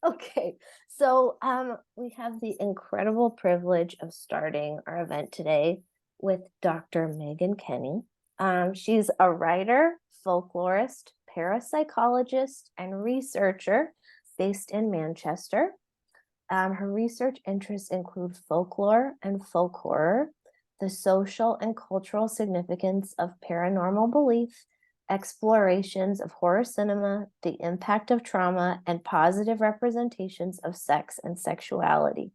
Okay, so we have the incredible privilege of starting our event today with Dr. Megan Kenny. She's a writer, folklorist, parapsychologist, and researcher based in Manchester. Her research interests include folklore and folk horror, the social and cultural significance of paranormal belief, explorations of horror cinema, the impact of trauma, and positive representations of sex and sexuality.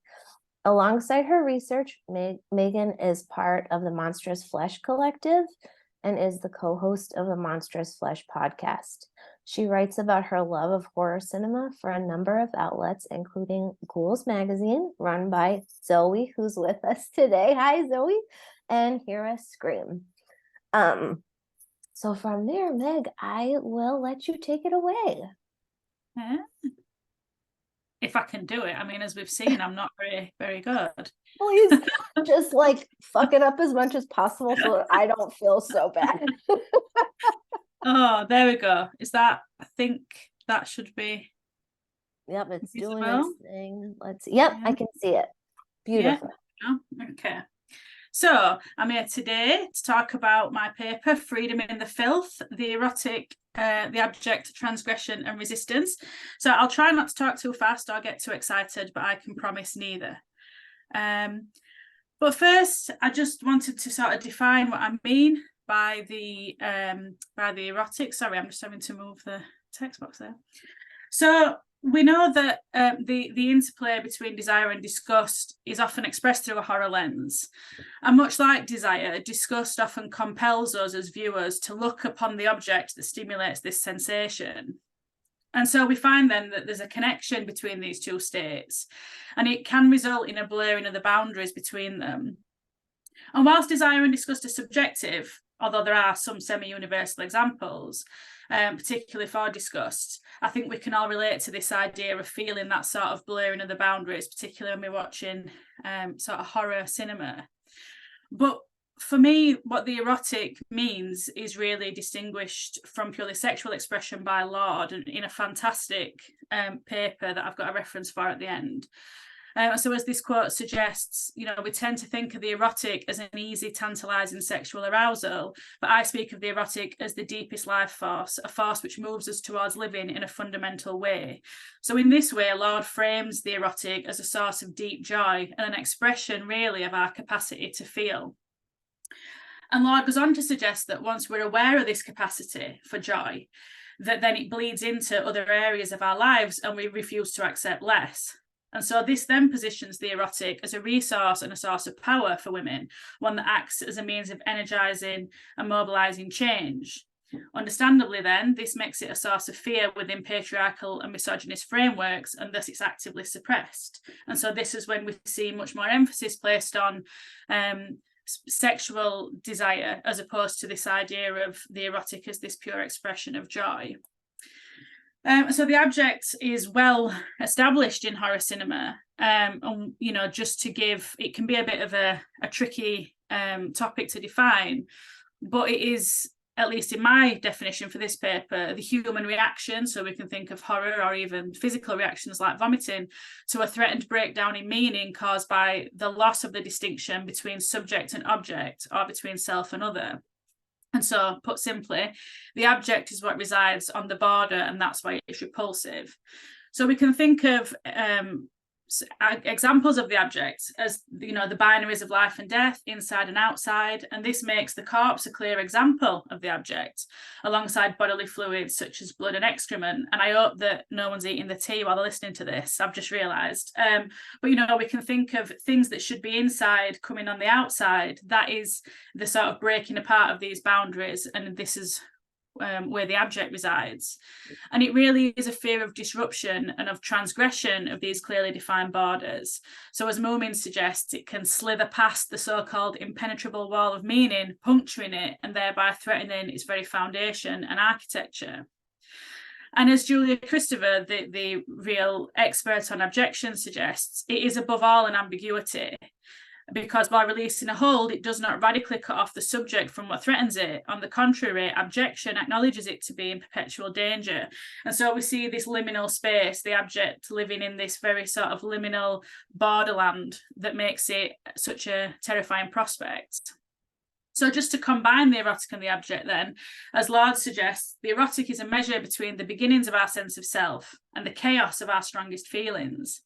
Alongside her research, Megan is part of the Monstrous Flesh Collective and is the co-host of the Monstrous Flesh podcast. She writes about her love of horror cinema for a number of outlets, including Ghouls Magazine, run by Zoe, who's with us today. Hi, Zoe. And Hear Us Scream. So from there, Meg, I will let you take it away. Yeah. If I can do it. I mean, as we've seen, I'm not very, very good. Please just like fuck it up as much as possible so that I don't feel so bad. Oh, there we go. Is that, I think that should be. Yep, it's doing visible. its thing. Let's see. Yep, I can see it. Beautiful. Yeah. Okay. So I'm here today to talk about my paper, Freedom in the Filth, the erotic, the abject, transgression and resistance. So I'll try not to talk too fast or get too excited, but I can promise neither. But first, I just wanted to sort of define what I mean by the erotic. Sorry, I'm just having to move the text box there. So we know that the interplay between desire and disgust is often expressed through a horror lens. And much like desire, disgust often compels us as viewers to look upon the object that stimulates this sensation. And so we find then that there's a connection between these two states, and it can result in a blurring of the boundaries between them. And whilst desire and disgust are subjective, although there are some semi-universal examples, particularly for disgust, I think we can all relate to this idea of feeling that sort of blurring of the boundaries, particularly when we're watching sort of horror cinema. But for me, what the erotic means is really distinguished from purely sexual expression by Lord, in a fantastic paper that I've got a reference for at the end. So as this quote suggests, we tend to think of the erotic as an easy, tantalizing sexual arousal, but I speak of the erotic as the deepest life force, a force which moves us towards living in a fundamental way. So in this way, Lord frames the erotic as a source of deep joy and an expression really of our capacity to feel. And Lord goes on to suggest that once we're aware of this capacity for joy, that then it bleeds into other areas of our lives and we refuse to accept less. And so this then positions the erotic as a resource and a source of power for women, one that acts as a means of energizing and mobilizing change. Understandably then, this makes it a source of fear within patriarchal and misogynist frameworks, and thus it's actively suppressed. And so this is when we see much more emphasis placed on sexual desire, as opposed to this idea of the erotic as this pure expression of joy. So the abject is well established in horror cinema, and just to give, it can be a bit of a tricky topic to define, but it is, at least in my definition for this paper, the human reaction. So we can think of horror or even physical reactions like vomiting to a threatened breakdown in meaning caused by the loss of the distinction between subject and object, or between self and other. And so, put simply, the abject is what resides on the border, and that's why it's repulsive. So we can think of examples of the abject as, the binaries of life and death, inside and outside, and this makes the corpse a clear example of the abject, alongside bodily fluids such as blood and excrement. And I hope that no one's eating the tea while they're listening to this, I've just realised. But we can think of things that should be inside coming on the outside. That is the sort of breaking apart of these boundaries, and this is where the abject resides. And it really is a fear of disruption and of transgression of these clearly defined borders. So as Moomin suggests, it can slither past the so-called impenetrable wall of meaning, puncturing it and thereby threatening its very foundation and architecture. And as Julia Christopher, the real expert on abjection, suggests, it is above all an ambiguity. because by releasing a hold, it does not radically cut off the subject from what threatens it. On the contrary, abjection acknowledges it to be in perpetual danger. And so we see this liminal space, the abject living in this very sort of liminal borderland that makes it such a terrifying prospect. So just to combine the erotic and the abject then, as Lord suggests, the erotic is a measure between the beginnings of our sense of self and the chaos of our strongest feelings.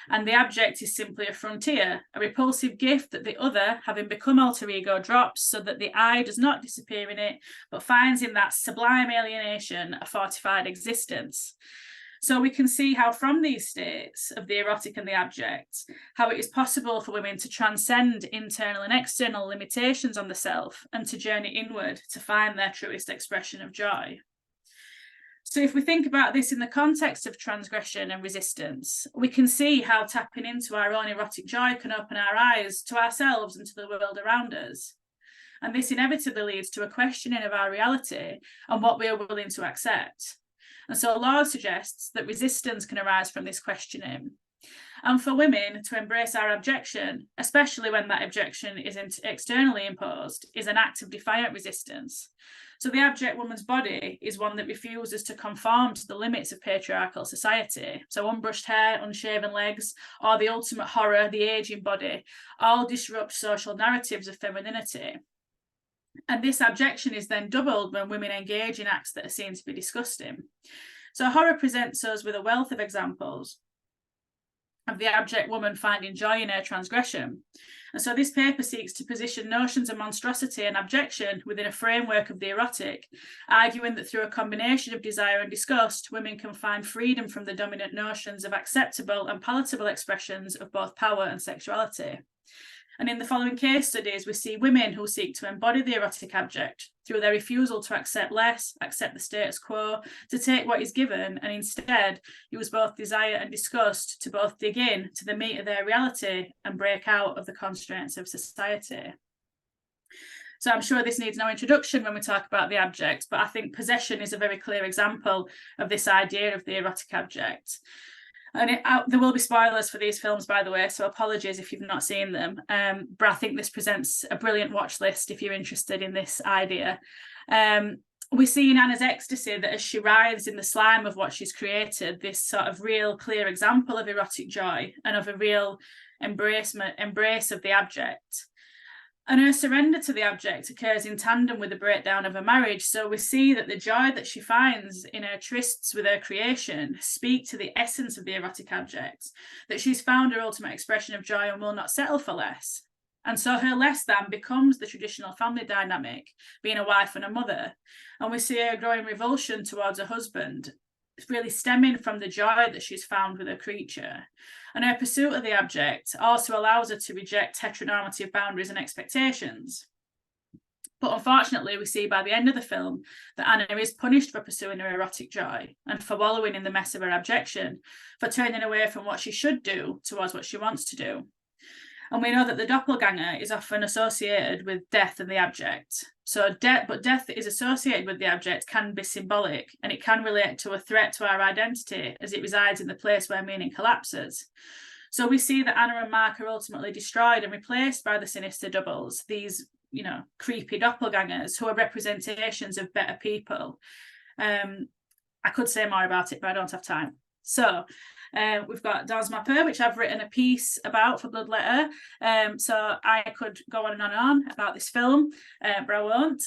And the abject is simply a frontier, a repulsive gift that the other, having become alter ego, drops so that the I does not disappear in it, but finds in that sublime alienation a fortified existence. So we can see how from these states of the erotic and the abject, how it is possible for women to transcend internal and external limitations on the self and to journey inward to find their truest expression of joy. So if we think about this in the context of transgression and resistance, we can see how tapping into our own erotic joy can open our eyes to ourselves and to the world around us. And this inevitably leads to a questioning of our reality and what we are willing to accept. And so Lord suggests that resistance can arise from this questioning. And for women to embrace our abjection, especially when that objection is externally imposed, is an act of defiant resistance. So the abject woman's body is one that refuses to conform to the limits of patriarchal society. So unbrushed hair, unshaven legs, or the ultimate horror, the aging body, all disrupt social narratives of femininity. And this abjection is then doubled when women engage in acts that are seen to be disgusting. So horror presents us with a wealth of examples of the abject woman finding joy in her transgression. And so this paper seeks to position notions of monstrosity and abjection within a framework of the erotic, arguing that through a combination of desire and disgust, women can find freedom from the dominant notions of acceptable and palatable expressions of both power and sexuality. And in the following case studies, we see women who seek to embody the erotic abject through their refusal to accept less, accept the status quo, to take what is given, and instead use both desire and disgust to both dig in to the meat of their reality and break out of the constraints of society. So I'm sure this needs no introduction when we talk about the abject, but I think possession is a very clear example of this idea of the erotic abject. And there will be spoilers for these films, by the way, so apologies if you've not seen them. But I think this presents a brilliant watch list if you're interested in this idea. We see in Anna's ecstasy that as she writhes in the slime of what she's created, this sort of real clear example of erotic joy and of a real embrace of the abject. And her surrender to the abject occurs in tandem with the breakdown of her marriage. So we see that the joy that she finds in her trysts with her creation speak to the essence of the erotic abject, that she's found her ultimate expression of joy and will not settle for less. And so her less than becomes the traditional family dynamic, being a wife and a mother. And we see her growing revulsion towards her husband, really stemming from the joy that she's found with her creature. And her pursuit of the abject also allows her to reject heteronormative boundaries and expectations. But unfortunately, we see by the end of the film that Anna is punished for pursuing her erotic joy and for wallowing in the mess of her abjection, for turning away from what she should do towards what she wants to do. And we know that the doppelganger is often associated with death and the abject. So death that is associated with the abject can be symbolic, and it can relate to a threat to our identity as it resides in the place where meaning collapses. So we see that Anna and Mark are ultimately destroyed and replaced by the sinister doubles, these, creepy doppelgangers who are representations of better people. I could say more about it, but I don't have time. So we've got Dans Mapper, which I've written a piece about for Bloodletter. So I could go on and on about this film, but I won't.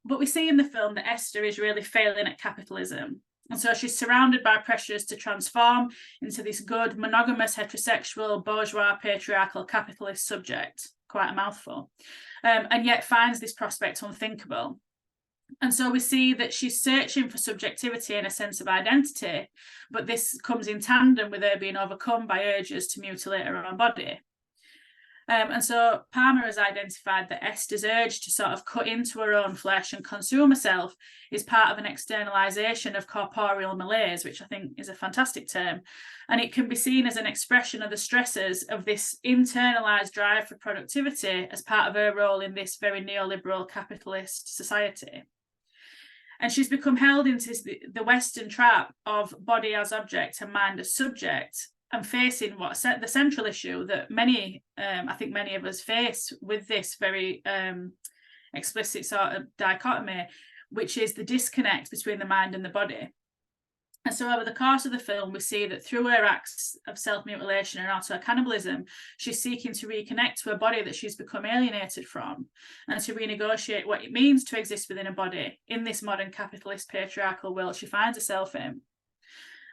But we see in the film that Esther is really failing at capitalism. And so she's surrounded by pressures to transform into this good, monogamous, heterosexual, bourgeois, patriarchal, capitalist subject. Quite a mouthful. And yet finds this prospect unthinkable. And so we see that she's searching for subjectivity and a sense of identity, but this comes in tandem with her being overcome by urges to mutilate her own body. And so Palmer has identified that Esther's urge to sort of cut into her own flesh and consume herself is part of an externalization of corporeal malaise, which I think is a fantastic term. And it can be seen as an expression of the stresses of this internalized drive for productivity as part of her role in this very neoliberal capitalist society. And she's become held into the Western trap of body as object and mind as subject. and facing the central issue that I think many of us face with this very explicit sort of dichotomy, which is the disconnect between the mind and the body. And so over the course of the film, we see that through her acts of self-mutilation and auto-cannibalism, she's seeking to reconnect to a body that she's become alienated from, and to renegotiate what it means to exist within a body in this modern capitalist patriarchal world she finds herself in.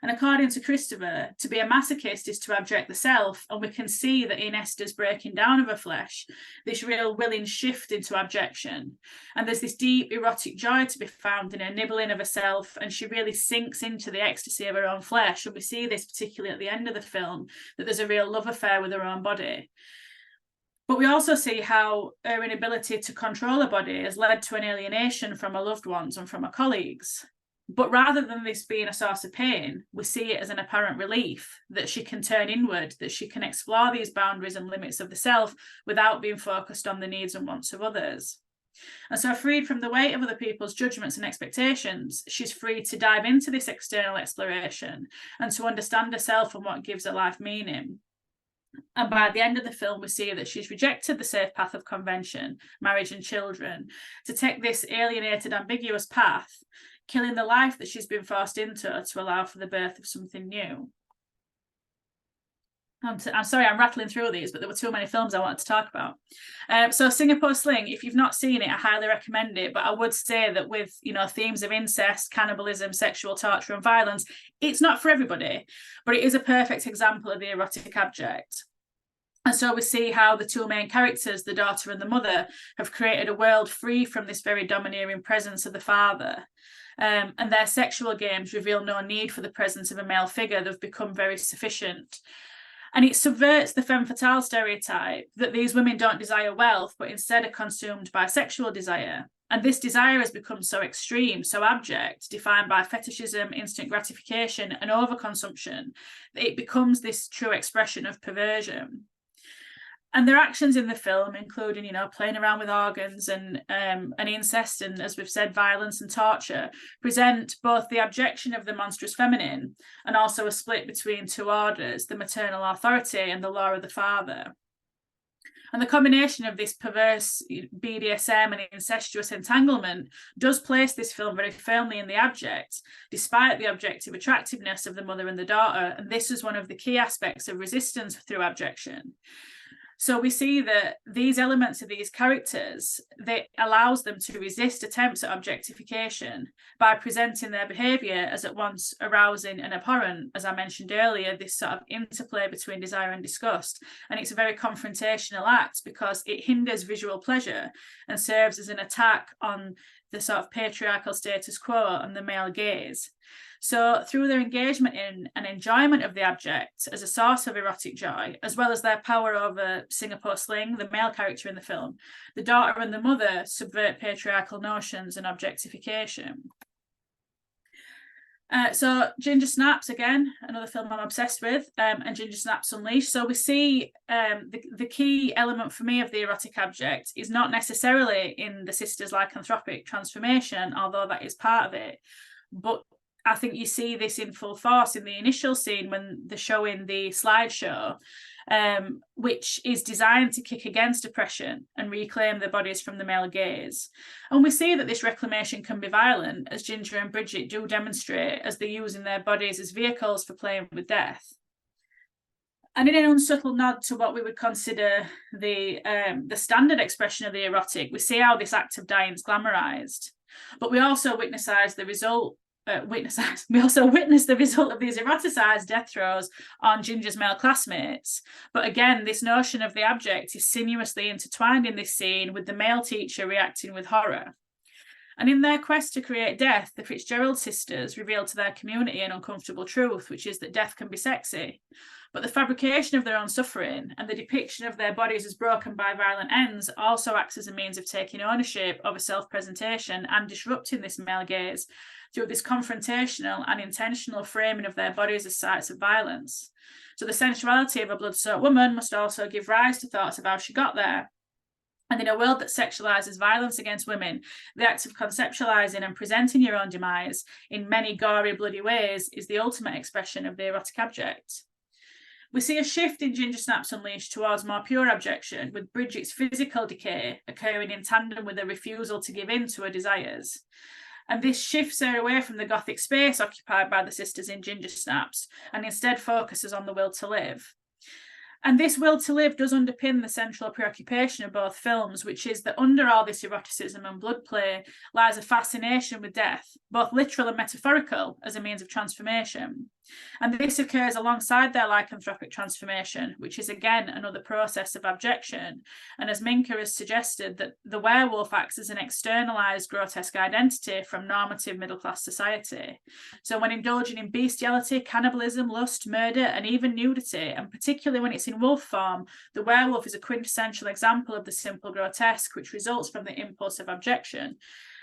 And according to Christopher, to be a masochist is to abject the self, and we can see that in Esther's breaking down of her flesh, this real willing shift into abjection. And there's this deep erotic joy to be found in her nibbling of herself, and she really sinks into the ecstasy of her own flesh. And we see this particularly at the end of the film, that there's a real love affair with her own body. But we also see how her inability to control her body has led to an alienation from her loved ones and from her colleagues. But rather than this being a source of pain, we see it as an apparent relief, that she can turn inward, that she can explore these boundaries and limits of the self without being focused on the needs and wants of others. And so, freed from the weight of other people's judgments and expectations, she's free to dive into this external exploration and to understand herself and what gives her life meaning. And by the end of the film, we see that she's rejected the safe path of convention, marriage and children, to take this alienated, ambiguous path, killing the life that she's been forced into to allow for the birth of something new. I'm sorry, I'm rattling through these, but there were too many films I wanted to talk about. So Singapore Sling, if you've not seen it, I highly recommend it. But I would say that with, themes of incest, cannibalism, sexual torture and violence, it's not for everybody, but it is a perfect example of the erotic abject. And so we see how the two main characters, the daughter and the mother, have created a world free from this very domineering presence of the father. And their sexual games reveal no need for the presence of a male figure. They've become very sufficient. And it subverts the femme fatale stereotype that these women don't desire wealth, but instead are consumed by sexual desire. And this desire has become so extreme, so abject, defined by fetishism, instant gratification, and overconsumption, that it becomes this true expression of perversion. And their actions in the film, including, playing around with organs and incest, and as we've said, violence and torture, present both the abjection of the monstrous feminine and also a split between two orders, the maternal authority and the law of the father. And the combination of this perverse BDSM and incestuous entanglement does place this film very firmly in the abject, despite the objective attractiveness of the mother and the daughter. And this is one of the key aspects of resistance through abjection. So we see that these elements of these characters, that allows them to resist attempts at objectification by presenting their behaviour as at once arousing and abhorrent, as I mentioned earlier, this sort of interplay between desire and disgust. And it's a very confrontational act because it hinders visual pleasure and serves as an attack on the sort of patriarchal status quo and the male gaze. So through their engagement in and enjoyment of the abject as a source of erotic joy, as well as their power over Singapore Sling, the male character in the film, the daughter and the mother subvert patriarchal notions and objectification. So Ginger Snaps, again, another film I'm obsessed with, and Ginger Snaps Unleashed. So we see the key element for me of the erotic abject is not necessarily in the sister's lycanthropic transformation, although that is part of it, but I think you see this in full force in the initial scene when they're showing the slideshow, which is designed to kick against oppression and reclaim their bodies from the male gaze. And we see that this reclamation can be violent, as Ginger and Bridget do demonstrate, as they're using their bodies as vehicles for playing with death. And in an unsubtle nod to what we would consider the standard expression of the erotic, we see how this act of dying is glamorized. But we also witness the result of these eroticized death throes on Ginger's male classmates. But again, this notion of the abject is sinuously intertwined in this scene, with the male teacher reacting with horror. And in their quest to create death, the Fitzgerald sisters reveal to their community an uncomfortable truth, which is that death can be sexy. But the fabrication of their own suffering and the depiction of their bodies as broken by violent ends also acts as a means of taking ownership over self-presentation and disrupting this male gaze through this confrontational and intentional framing of their bodies as sites of violence. So the sensuality of a blood-soaked woman must also give rise to thoughts of how she got there. And in a world that sexualizes violence against women, the act of conceptualizing and presenting your own demise in many gory, bloody ways is the ultimate expression of the erotic abject. We see a shift in Ginger Snaps Unleashed towards more pure abjection, with Bridget's physical decay occurring in tandem with a refusal to give in to her desires. And this shifts her away from the gothic space occupied by the sisters in Ginger Snaps, and instead focuses on the will to live. And this will to live does underpin the central preoccupation of both films, which is that under all this eroticism and blood play lies a fascination with death, both literal and metaphorical, as a means of transformation. And this occurs alongside their lycanthropic transformation, which is again another process of abjection. And as Minka has suggested, that the werewolf acts as an externalized grotesque identity from normative middle-class society. So when indulging in bestiality, cannibalism, lust, murder, and even nudity, and particularly when it's in wolf form, the werewolf is a quintessential example of the simple grotesque, which results from the impulse of abjection.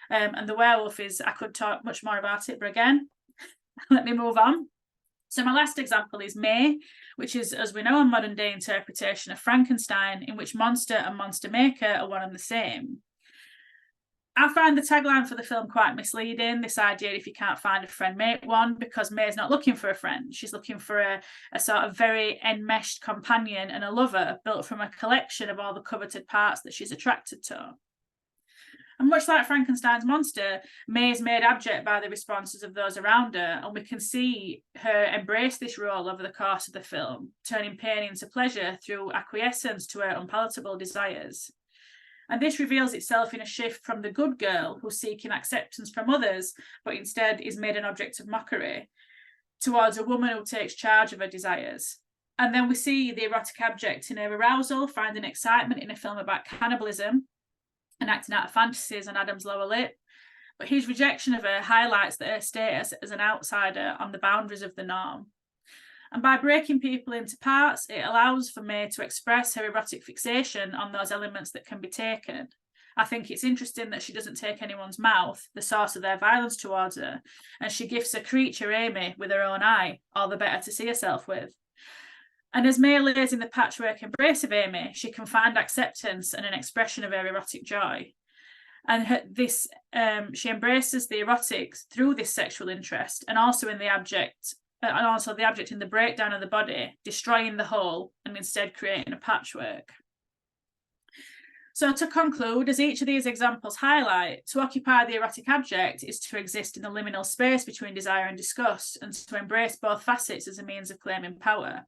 And the werewolf is, I could talk much more about it, but again, let me move on. So my last example is May, which is, as we know, a modern day interpretation of Frankenstein, in which monster and monster maker are one and the same. I find the tagline for the film quite misleading, this idea if you can't find a friend, make one, because May's not looking for a friend. She's looking for a sort of very enmeshed companion and a lover built from a collection of all the coveted parts that she's attracted to. And much like Frankenstein's monster, May is made abject by the responses of those around her, and we can see her embrace this role over the course of the film, turning pain into pleasure through acquiescence to her unpalatable desires. And this reveals itself in a shift from the good girl who's seeking acceptance from others, but instead is made an object of mockery, towards a woman who takes charge of her desires. And then we see the erotic abject in her arousal, finding excitement in a film about cannibalism, and acting out of fantasies on Adam's lower lip. But his rejection of her highlights that her status as an outsider on the boundaries of the norm. And by breaking people into parts, it allows for May to express her erotic fixation on those elements that can be taken. I think it's interesting that she doesn't take anyone's mouth, the source of their violence towards her, and she gifts a creature, Amy, with her own eye, all the better to see herself with. And as May lays in the patchwork embrace of Amy, she can find acceptance and an expression of her erotic joy. And she embraces the erotics through this sexual interest, and also in the abject, and also the abject in the breakdown of the body, destroying the whole and instead creating a patchwork. So to conclude, as each of these examples highlight, to occupy the erotic abject is to exist in the liminal space between desire and disgust, and to embrace both facets as a means of claiming power.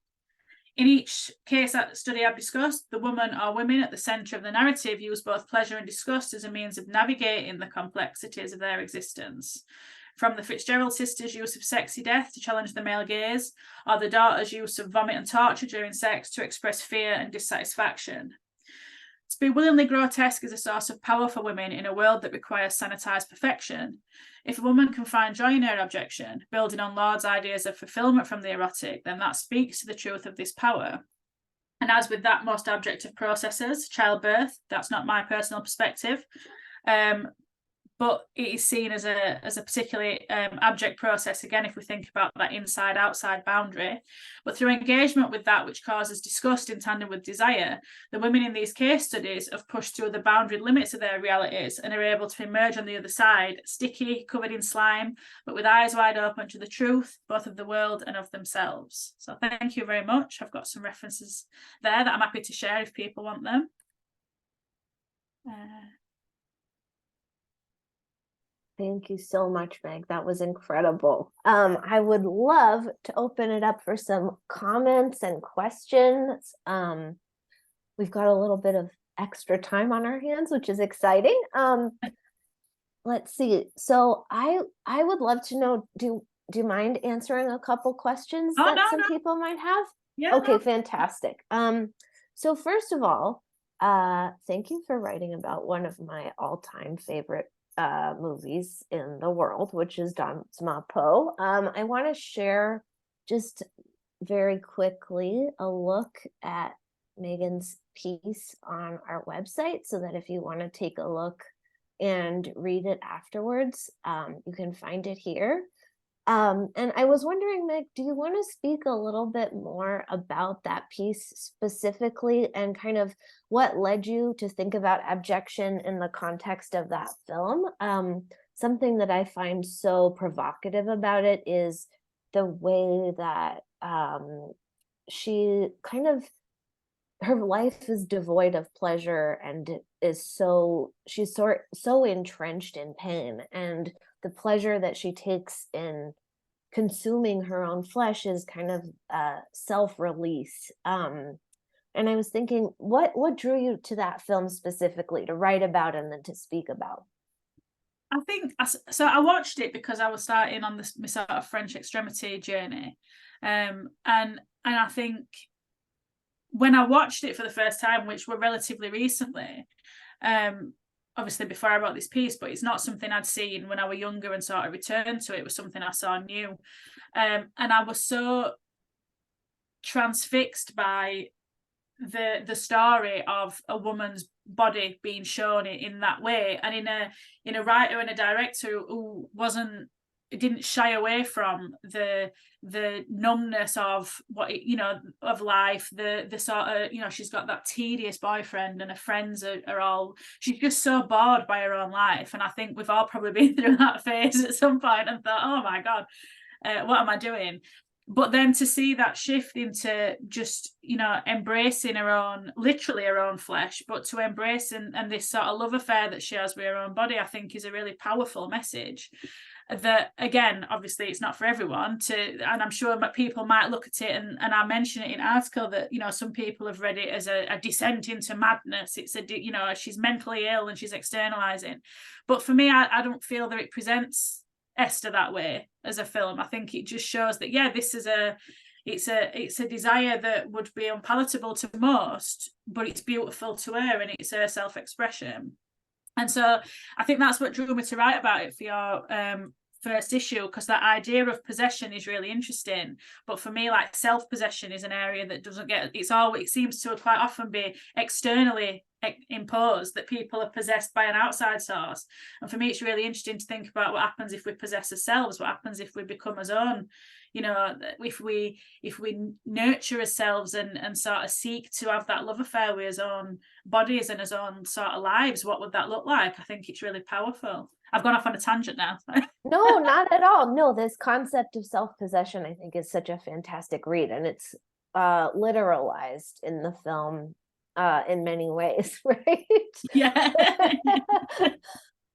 In each case study I've discussed, the woman or women at the centre of the narrative use both pleasure and disgust as a means of navigating the complexities of their existence. From the Fitzgerald sisters' use of sexy death to challenge the male gaze, or the daughter's use of vomit and torture during sex to express fear and dissatisfaction. To be willingly grotesque is a source of power for women in a world that requires sanitised perfection. If a woman can find joy in her abjection, building on Lord's ideas of fulfilment from the erotic, then that speaks to the truth of this power. And as with that most abject of processes, childbirth, that's not my personal perspective, but it is seen as a particularly abject process, again, if we think about that inside-outside boundary. But through engagement with that which causes disgust in tandem with desire, the women in these case studies have pushed through the boundary limits of their realities and are able to emerge on the other side, sticky, covered in slime, but with eyes wide open to the truth, both of the world and of themselves. So thank you very much. I've got some references there that I'm happy to share if people want them. Thank you so much, Meg. That was incredible. I would love to open it up for some comments and questions. We've got a little bit of extra time on our hands, which is exciting. Let's see. So I would love to know, do you mind answering a couple questions that some people might have? Yeah. Okay, fantastic. So first of all, thank you for writing about one of my all-time favorite movies in the world, which is Dama Po. I want to share just very quickly a look at Megan's piece on our website, so that if you want to take a look and read it afterwards, you can find it here. And I was wondering, Meg, do you want to speak a little bit more about that piece specifically, and kind of what led you to think about abjection in the context of that film? Something that I find so provocative about it is the way that she kind of, her life is devoid of pleasure and is she's so entrenched in pain, and the pleasure that she takes in consuming her own flesh is kind of self-release. And I was thinking, what drew you to that film specifically to write about and then to speak about? I think so. I watched it because I was starting on this my sort of French extremity journey, and I think when I watched it for the first time, which were relatively recently, obviously before I wrote this piece, but it's not something I'd seen when I was younger and sort of returned to it. It was something I saw new, and I was so transfixed by the story of a woman's body being shown in that way, and in a writer and a director who didn't shy away from the numbness of what of life, the sort of, she's got that tedious boyfriend and her friends are all, she's just so bored by her own life, and I think we've all probably been through that phase at some point and thought, oh my god, what am I doing? But then to see that shift into just, embracing literally her own flesh, but to embrace and this sort of love affair that she has with her own body, I think is a really powerful message. That, again, obviously it's not for everyone and I'm sure people might look at it and I mention it in article that, some people have read it as a descent into madness. It's she's mentally ill and she's externalizing. But for me, I don't feel that it presents Esther that way as a film. I think it just shows that, yeah, this is it's a desire that would be unpalatable to most, but it's beautiful to her and it's her self-expression. And so I think that's what drew me to write about it for your first issue, because that idea of possession is really interesting. But for me, like, self-possession is an area that doesn't get, it seems to quite often be externally imposed, that people are possessed by an outside source. And for me, it's really interesting to think about what happens if we possess ourselves, what happens if we become our own, if we nurture ourselves and sort of seek to have that love affair with our own bodies and our own sort of lives, what would that look like? I think it's really powerful. I've gone off on a tangent now. No, not at all. No, this concept of self-possession, I think, is such a fantastic read, and it's literalized in the film in many ways, right? Yeah.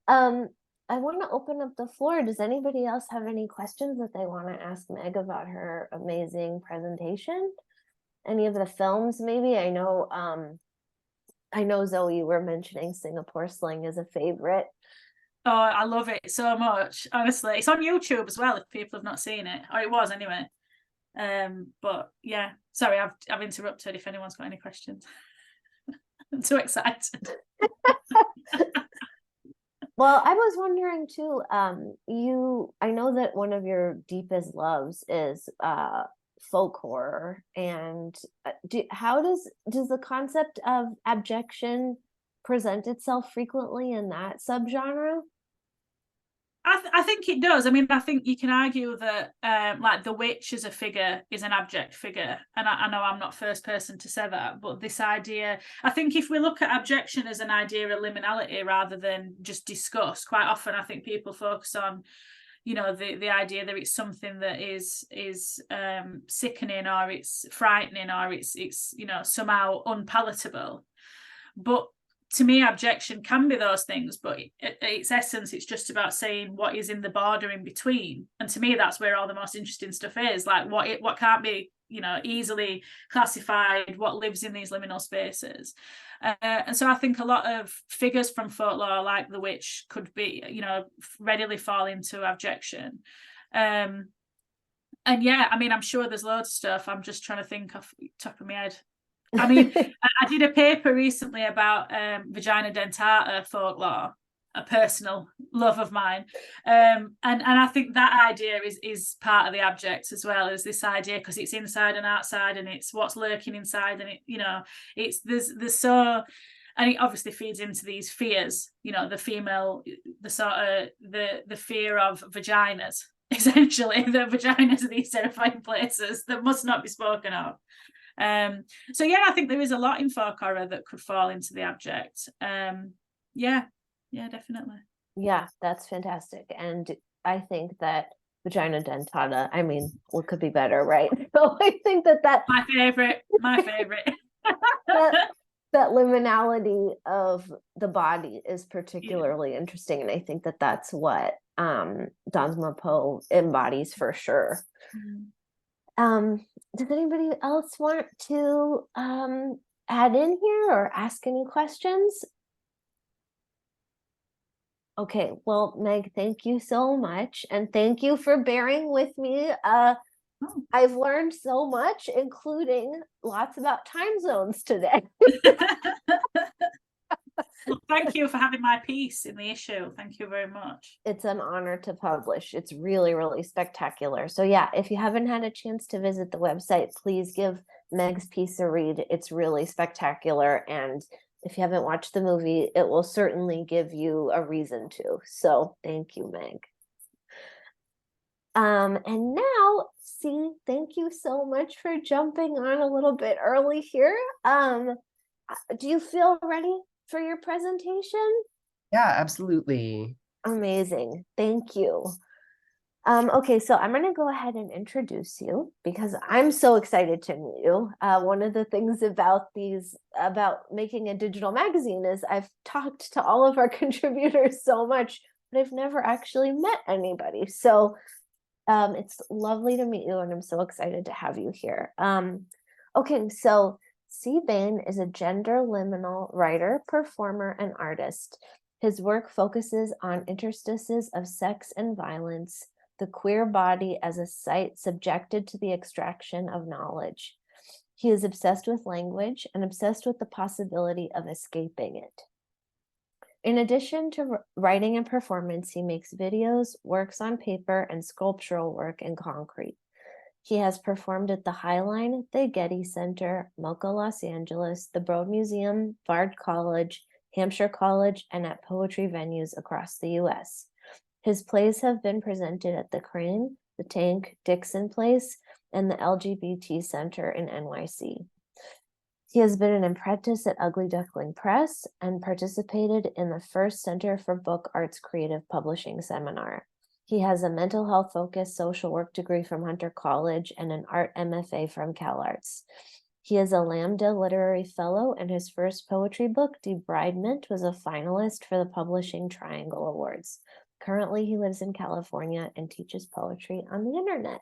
I want to open up the floor. Does anybody else have any questions that they want to ask Meg about her amazing presentation? Any of the films, maybe? I know Zoe, you were mentioning Singapore Sling is a favorite. Oh, I love it so much. Honestly, it's on YouTube as well if people have not seen it, or it was anyway. But yeah, sorry, I've interrupted. If anyone's got any questions, I'm too excited. Well, I was wondering too, I know that one of your deepest loves is folk horror, and how does the concept of abjection present itself frequently in that subgenre? I think it does. I mean, I think you can argue that like the witch as a figure is an abject figure, and I know I'm not first person to say that, but this idea, I think if we look at abjection as an idea of liminality rather than just disgust, quite often I think people focus on, the idea that it's something that is sickening, or it's frightening, or it's somehow unpalatable. But to me, abjection can be those things, but at its essence, it's just about saying what is in the border in between. And to me, that's where all the most interesting stuff is, like what can't be, easily classified, what lives in these liminal spaces. And so I think a lot of figures from folklore, like the witch, could be, readily fall into abjection. And yeah, I mean, I'm sure there's loads of stuff. I'm just trying to think off the top of my head. I mean, I did a paper recently about vagina dentata folklore, a personal love of mine, and I think that idea is part of the abject as well, as this idea, because it's inside and outside, and it's what's lurking inside, and it's there's so, and it obviously feeds into these fears, the female, the sort of the fear of vaginas. Essentially, the vaginas are these terrifying places that must not be spoken of. So yeah, I think there is a lot in folk horror that could fall into the abject. Yeah, definitely. Yeah, that's fantastic. And I think that vagina dentata. I mean, what could be better, right? So I think that My favorite. that that liminality of the body is particularly interesting, and I think that that's what Dansmo Poe embodies for sure. Does anybody else want to add in here or ask any questions? Okay, well, Meg, thank you so much, and thank you for bearing with me. I've learned so much, including lots about time zones today. Well, thank you for having my piece in the issue. Thank you very much. It's an honor to publish. It's really, really spectacular. So yeah, if you haven't had a chance to visit the website, please give Meg's piece a read. It's really spectacular. And if you haven't watched the movie, it will certainly give you a reason to. So thank you, Meg. And now, see, thank you so much for jumping on a little bit early here. Do you feel ready for your presentation? Yeah, absolutely. Amazing. Thank you. Okay, so I'm going to go ahead and introduce you because I'm so excited to meet you. One of the things about making a digital magazine is I've talked to all of our contributors so much, but I've never actually met anybody. So it's lovely to meet you, and I'm so excited to have you here. Okay, so C. Bain is a gender liminal writer, performer, and artist. His work focuses on interstices of sex and violence, the queer body as a site subjected to the extraction of knowledge. He is obsessed with language and obsessed with the possibility of escaping it. In addition to writing and performance, he makes videos, works on paper, and sculptural work in concrete. He has performed at the Highline, the Getty Center, MoCA Los Angeles, the Broad Museum, Bard College, Hampshire College, and at poetry venues across the U.S. His plays have been presented at the Crane, the Tank, Dixon Place, and the LGBT Center in NYC. He has been an apprentice at Ugly Duckling Press and participated in the first Center for Book Arts Creative Publishing seminar. He has a mental health focused social work degree from Hunter College and an art MFA from CalArts. He is a Lambda Literary Fellow, and his first poetry book, Debridement, was a finalist for the Publishing Triangle Awards. Currently, he lives in California and teaches poetry on the internet.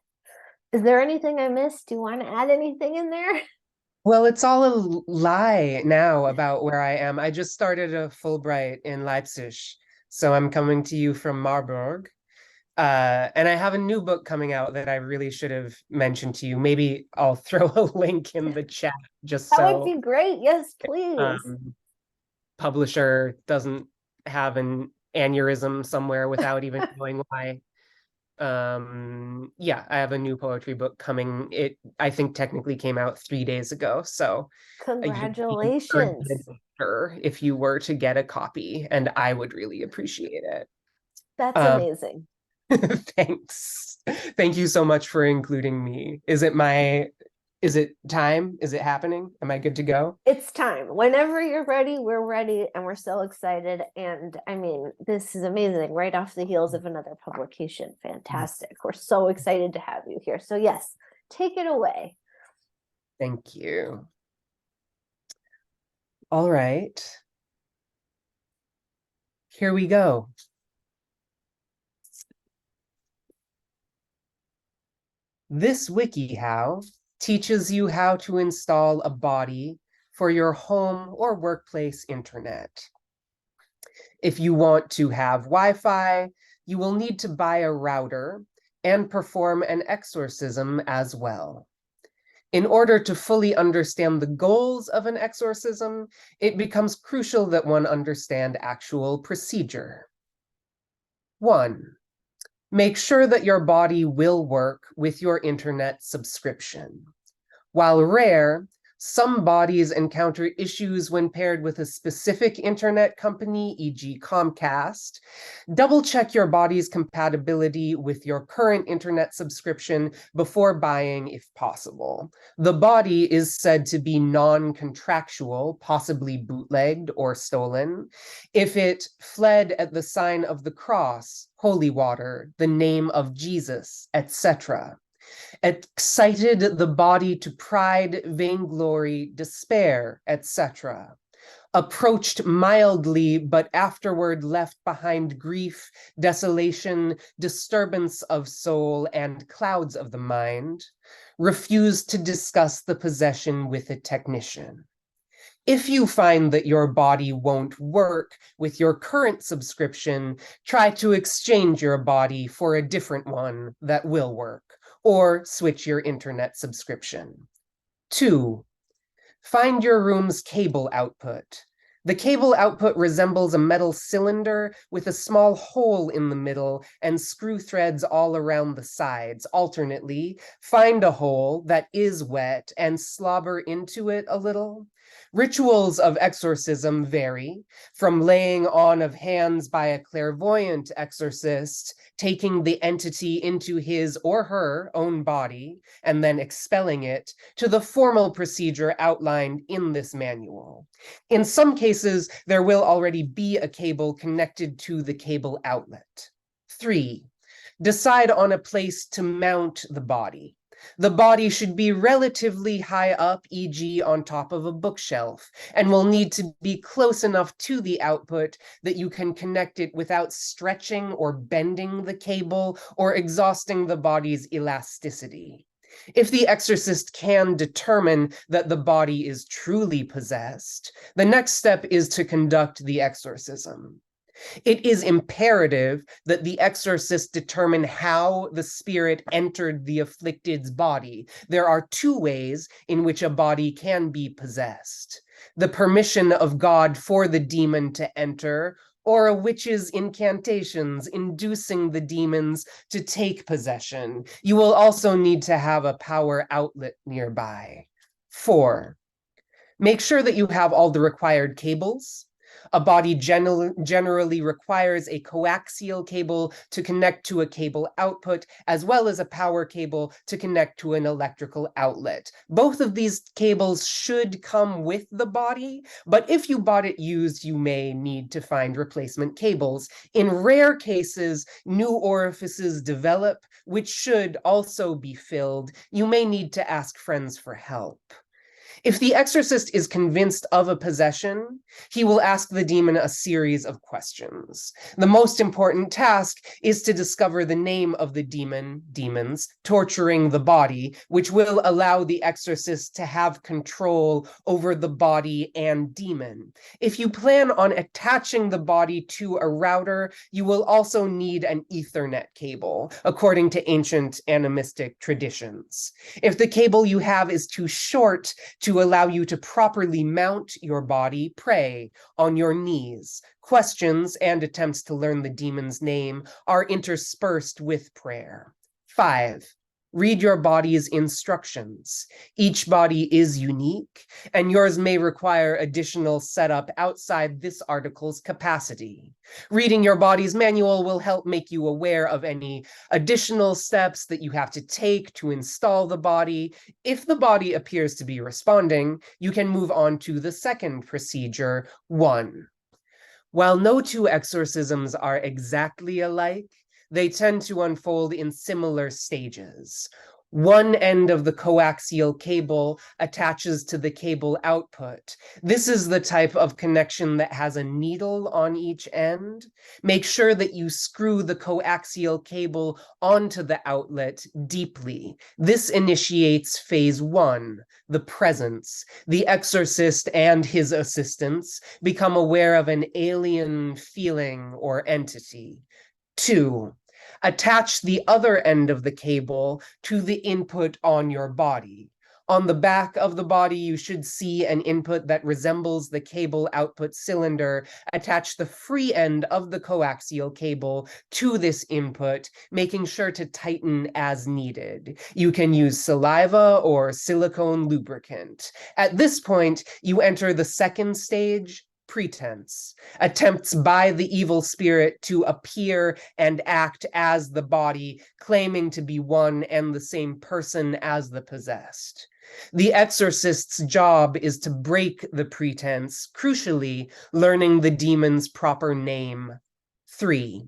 Is there anything I missed? Do you want to add anything in there? Well, it's all a lie now about where I am. I just started a Fulbright in Leipzig, so I'm coming to you from Marburg. And I have a new book coming out that I really should have mentioned to you. Maybe I'll throw a link in the chat just That so would be great. Yes, please. Publisher doesn't have an aneurysm somewhere without even knowing why. Yeah, I have a new poetry book coming. It, I think, technically came out 3 days ago, so Congratulations. if you were to get a copy, and I would really appreciate it. That's amazing. Thanks. Thank you so much for including me. Is it time? Is it happening? Am I good to go? It's time. Whenever you're ready, we're ready, and we're so excited. And I mean, this is amazing. Right off the heels of another publication. Fantastic. We're so excited to have you here. So yes, take it away. Thank you. All right. Here we go. This WikiHow teaches you how to install a body for your home or workplace internet. If you want to have Wi-Fi, you will need to buy a router and perform an exorcism as well. In order to fully understand the goals of an exorcism, it becomes crucial that one understand actual procedure. 1. Make sure that your body will work with your internet subscription. While rare, Some bodies encounter issues when paired with a specific internet company, e.g. Comcast. Double check your body's compatibility with your current internet subscription before buying if possible. The body is said to be non-contractual, possibly bootlegged or stolen, if it fled at the sign of the cross, holy water, the name of Jesus, etc. Excited the body to pride, vainglory, despair, etc. Approached mildly, but afterward left behind grief, desolation, disturbance of soul, and clouds of the mind. Refused to discuss the possession with a technician. If you find that your body won't work with your current subscription, try to exchange your body for a different one that will work, or switch your internet subscription. 2, find your room's cable output. The cable output resembles a metal cylinder with a small hole in the middle and screw threads all around the sides. Alternately, find a hole that is wet and slobber into it a little. Rituals of exorcism vary, from laying on of hands by a clairvoyant exorcist, taking the entity into his or her own body, and then expelling it, to the formal procedure outlined in this manual. In some cases, there will already be a cable connected to the cable outlet. 3, decide on a place to mount the body. The body should be relatively high up, e.g. on top of a bookshelf, and will need to be close enough to the output that you can connect it without stretching or bending the cable or exhausting the body's elasticity. If the exorcist can determine that the body is truly possessed, the next step is to conduct the exorcism. It is imperative that the exorcist determine how the spirit entered the afflicted's body. There are 2 ways in which a body can be possessed: the permission of God for the demon to enter, or a witch's incantations inducing the demons to take possession. You will also need to have a power outlet nearby. 4, make sure that you have all the required cables. A body generally requires a coaxial cable to connect to a cable output, as well as a power cable to connect to an electrical outlet. Both of these cables should come with the body, but if you bought it used, you may need to find replacement cables. In rare cases, new orifices develop, which should also be filled. You may need to ask friends for help. If the exorcist is convinced of a possession, he will ask the demon a series of questions. The most important task is to discover the name of the demons torturing the body, which will allow the exorcist to have control over the body and demon. If you plan on attaching the body to a router, you will also need an Ethernet cable, according to ancient animistic traditions. If the cable you have is too short to allow you to properly mount your body, pray on your knees. Questions and attempts to learn the demon's name are interspersed with prayer. 5, read your body's instructions. Each body is unique, and yours may require additional setup outside this article's capacity. Reading your body's manual will help make you aware of any additional steps that you have to take to install the body. If the body appears to be responding, you can move on to the second procedure. 1, while no 2 exorcisms are exactly alike, they tend to unfold in similar stages. One end of the coaxial cable attaches to the cable output. This is the type of connection that has a needle on each end. Make sure that you screw the coaxial cable onto the outlet deeply. This initiates phase 1, the presence. The exorcist and his assistants become aware of an alien feeling or entity. 2, attach the other end of the cable to the input on your body. On the back of the body, you should see an input that resembles the cable output cylinder. Attach the free end of the coaxial cable to this input, making sure to tighten as needed. You can use saliva or silicone lubricant. At this point, you enter the second stage, pretense, attempts by the evil spirit to appear and act as the body, claiming to be one and the same person as the possessed. The exorcist's job is to break the pretense, crucially, learning the demon's proper name. 3.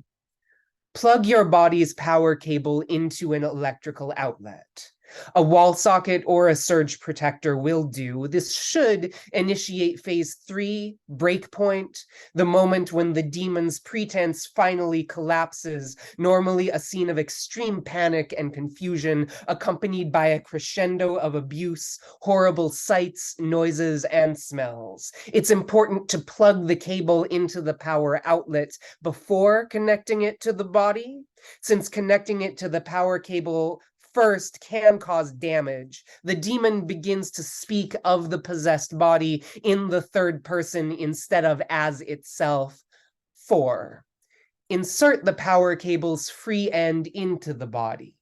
Plug your body's power cable into an electrical outlet. A wall socket or a surge protector will do. This should initiate phase 3, breakpoint, the moment when the demon's pretense finally collapses, normally a scene of extreme panic and confusion, accompanied by a crescendo of abuse, horrible sights, noises, and smells. It's important to plug the cable into the power outlet before connecting it to the body, since connecting it to the power cable first can cause damage. The demon begins to speak of the possessed body in the third person instead of as itself. 4. Insert the power cable's free end into the body.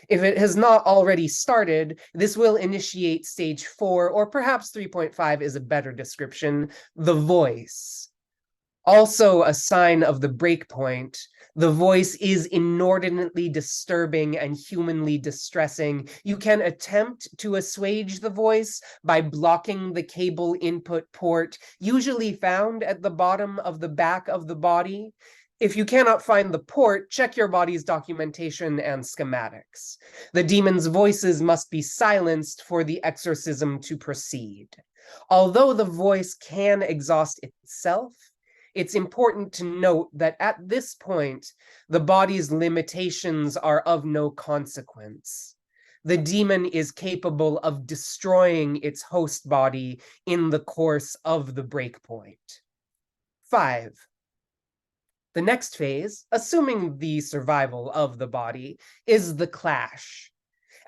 If it has not already started, this will initiate stage 4, or perhaps 3.5 is a better description, the voice. Also a sign of the breakpoint, the voice is inordinately disturbing and humanly distressing. You can attempt to assuage the voice by blocking the cable input port, usually found at the bottom of the back of the body. If you cannot find the port, check your body's documentation and schematics. The demon's voices must be silenced for the exorcism to proceed. Although the voice can exhaust itself, it's important to note that at this point, the body's limitations are of no consequence. The demon is capable of destroying its host body in the course of the breakpoint. 5. The next phase, assuming the survival of the body, is the clash.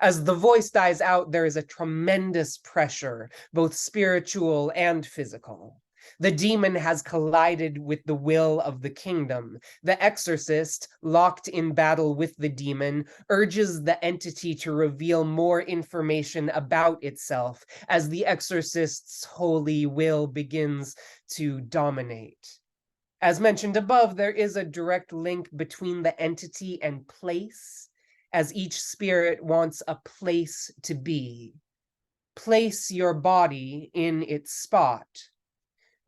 As the voice dies out, there is a tremendous pressure, both spiritual and physical. The demon has collided with the will of the kingdom. The exorcist, locked in battle with the demon, urges the entity to reveal more information about itself as the exorcist's holy will begins to dominate. As mentioned above, there is a direct link between the entity and place, as each spirit wants a place to be. Place your body in its spot.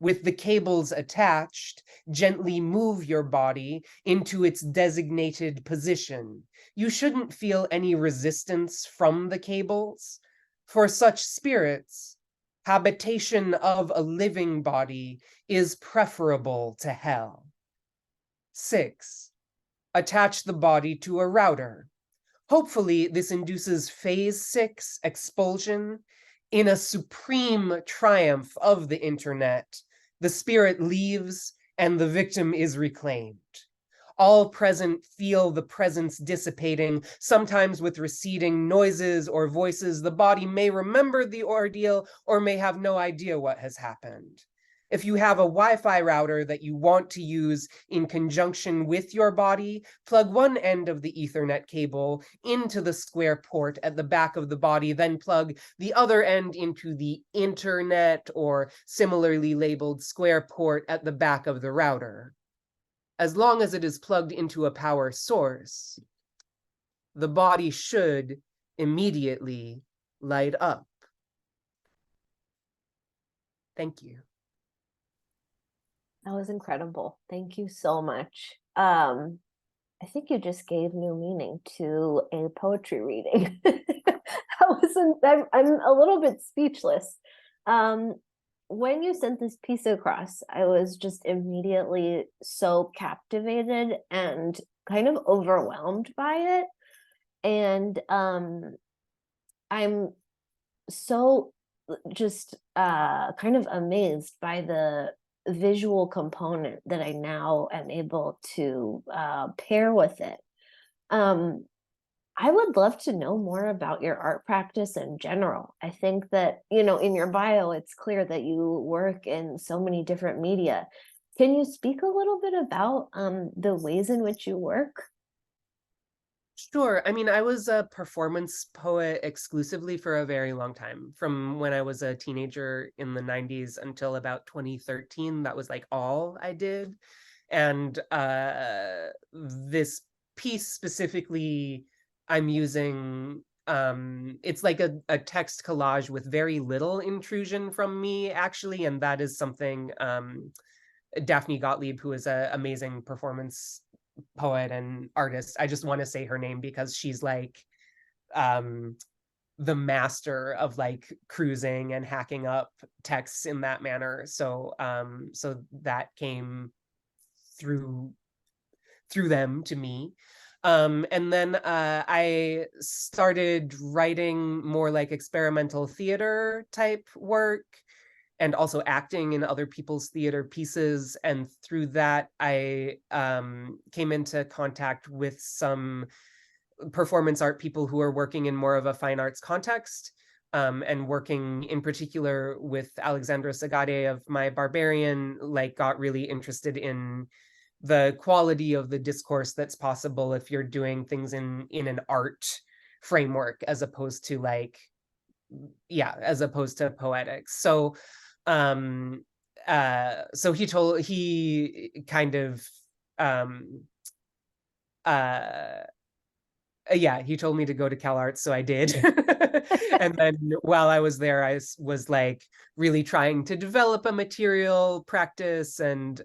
With the cables attached, gently move your body into its designated position. You shouldn't feel any resistance from the cables. For such spirits, habitation of a living body is preferable to hell. 6. Attach the body to a router. Hopefully, this induces phase 6 expulsion. In a supreme triumph of the internet, the spirit leaves and the victim is reclaimed. All present feel the presence dissipating, sometimes with receding noises or voices. The body may remember the ordeal or may have no idea what has happened. If you have a Wi-Fi router that you want to use in conjunction with your body, plug one end of the Ethernet cable into the square port at the back of the body, then plug the other end into the internet or similarly labeled square port at the back of the router. As long as it is plugged into a power source, the body should immediately light up. Thank you. That was incredible. Thank you so much. I think you just gave new meaning to a poetry reading. I'm a little bit speechless. When you sent this piece across, I was just immediately so captivated and kind of overwhelmed by it. And I'm so just kind of amazed by the visual component that I now am able to pair with it. I would love to know more about your art practice in general. I think that, you know, in your bio, it's clear that you work in so many different media. Can you speak a little bit about the ways in which you work? Sure. I mean, I was a performance poet exclusively for a very long time. From when I was a teenager in the 90s until about 2013, that was like all I did. And this piece specifically, I'm using it's like a text collage with very little intrusion from me, actually, and that is something Daphne Gottlieb, who is an amazing performance poet and artist. I just want to say her name because she's like the master of like cruising and hacking up texts in that manner. So so that came through them to me. And then I started writing more like experimental theater type work and also acting in other people's theater pieces. And through that, I came into contact with some performance art people who are working in more of a fine arts context, and working in particular with Alexandra Sagade of My Barbarian, like got really interested in the quality of the discourse that's possible if you're doing things in an art framework as opposed to like, yeah, as opposed to poetics. So so he kind of yeah, he told me to go to CalArts, so I did. And then while I was there, I was like really trying to develop a material practice and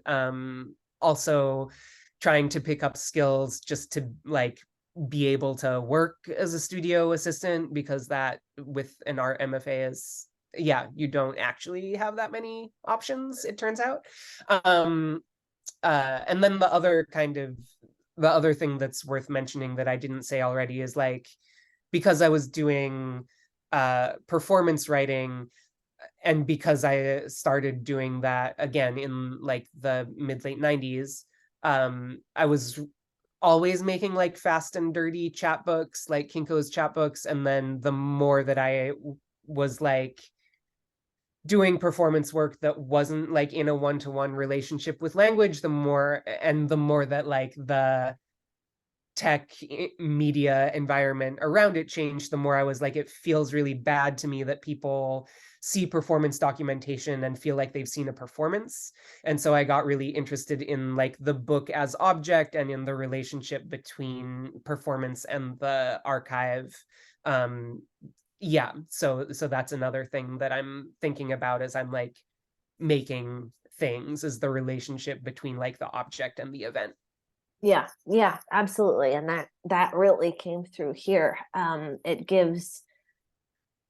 also trying to pick up skills just to like be able to work as a studio assistant, because that with an art MFA is, yeah, you don't actually have that many options, it turns out. And then the other thing that's worth mentioning that I didn't say already is like, because I was doing performance writing, and because I started doing that again in like the mid-late 90s, I was always making like fast and dirty chapbooks, like Kinko's chapbooks. And then the more that I was like doing performance work that wasn't like in a one-to-one relationship with language, the more that like the tech media environment around it changed, the more I was like, it feels really bad to me that people see performance documentation and feel like they've seen a performance. And so I got really interested in like the book as object and in the relationship between performance and the archive. Yeah, so that's another thing that I'm thinking about as I'm like making things, is the relationship between like the object and the event. Yeah, yeah, absolutely. And that really came through here. It gives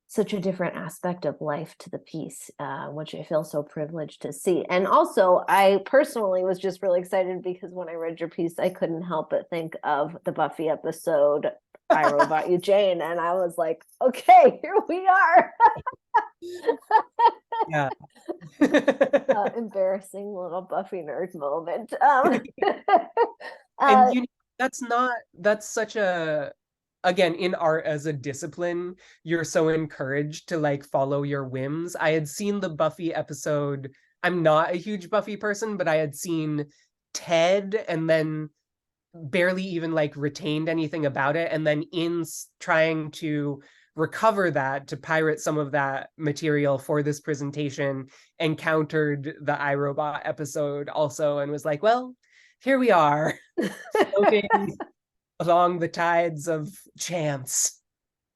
such a different aspect of life to the piece, which I feel so privileged to see. And also, I personally was just really excited because when I read your piece, I couldn't help but think of the Buffy episode, I Robot You Jane. And I was like, okay, here we are. Yeah. Embarrassing little Buffy nerd moment. And you that's such a, again, in art as a discipline, you're so encouraged to like follow your whims. I had seen the Buffy episode. I'm not a huge Buffy person, but I had seen Ted and then barely even like retained anything about it. And then in trying to recover that, to pirate some of that material for this presentation, encountered the iRobot episode also, and was like, well, here we are, floating along the tides of chance.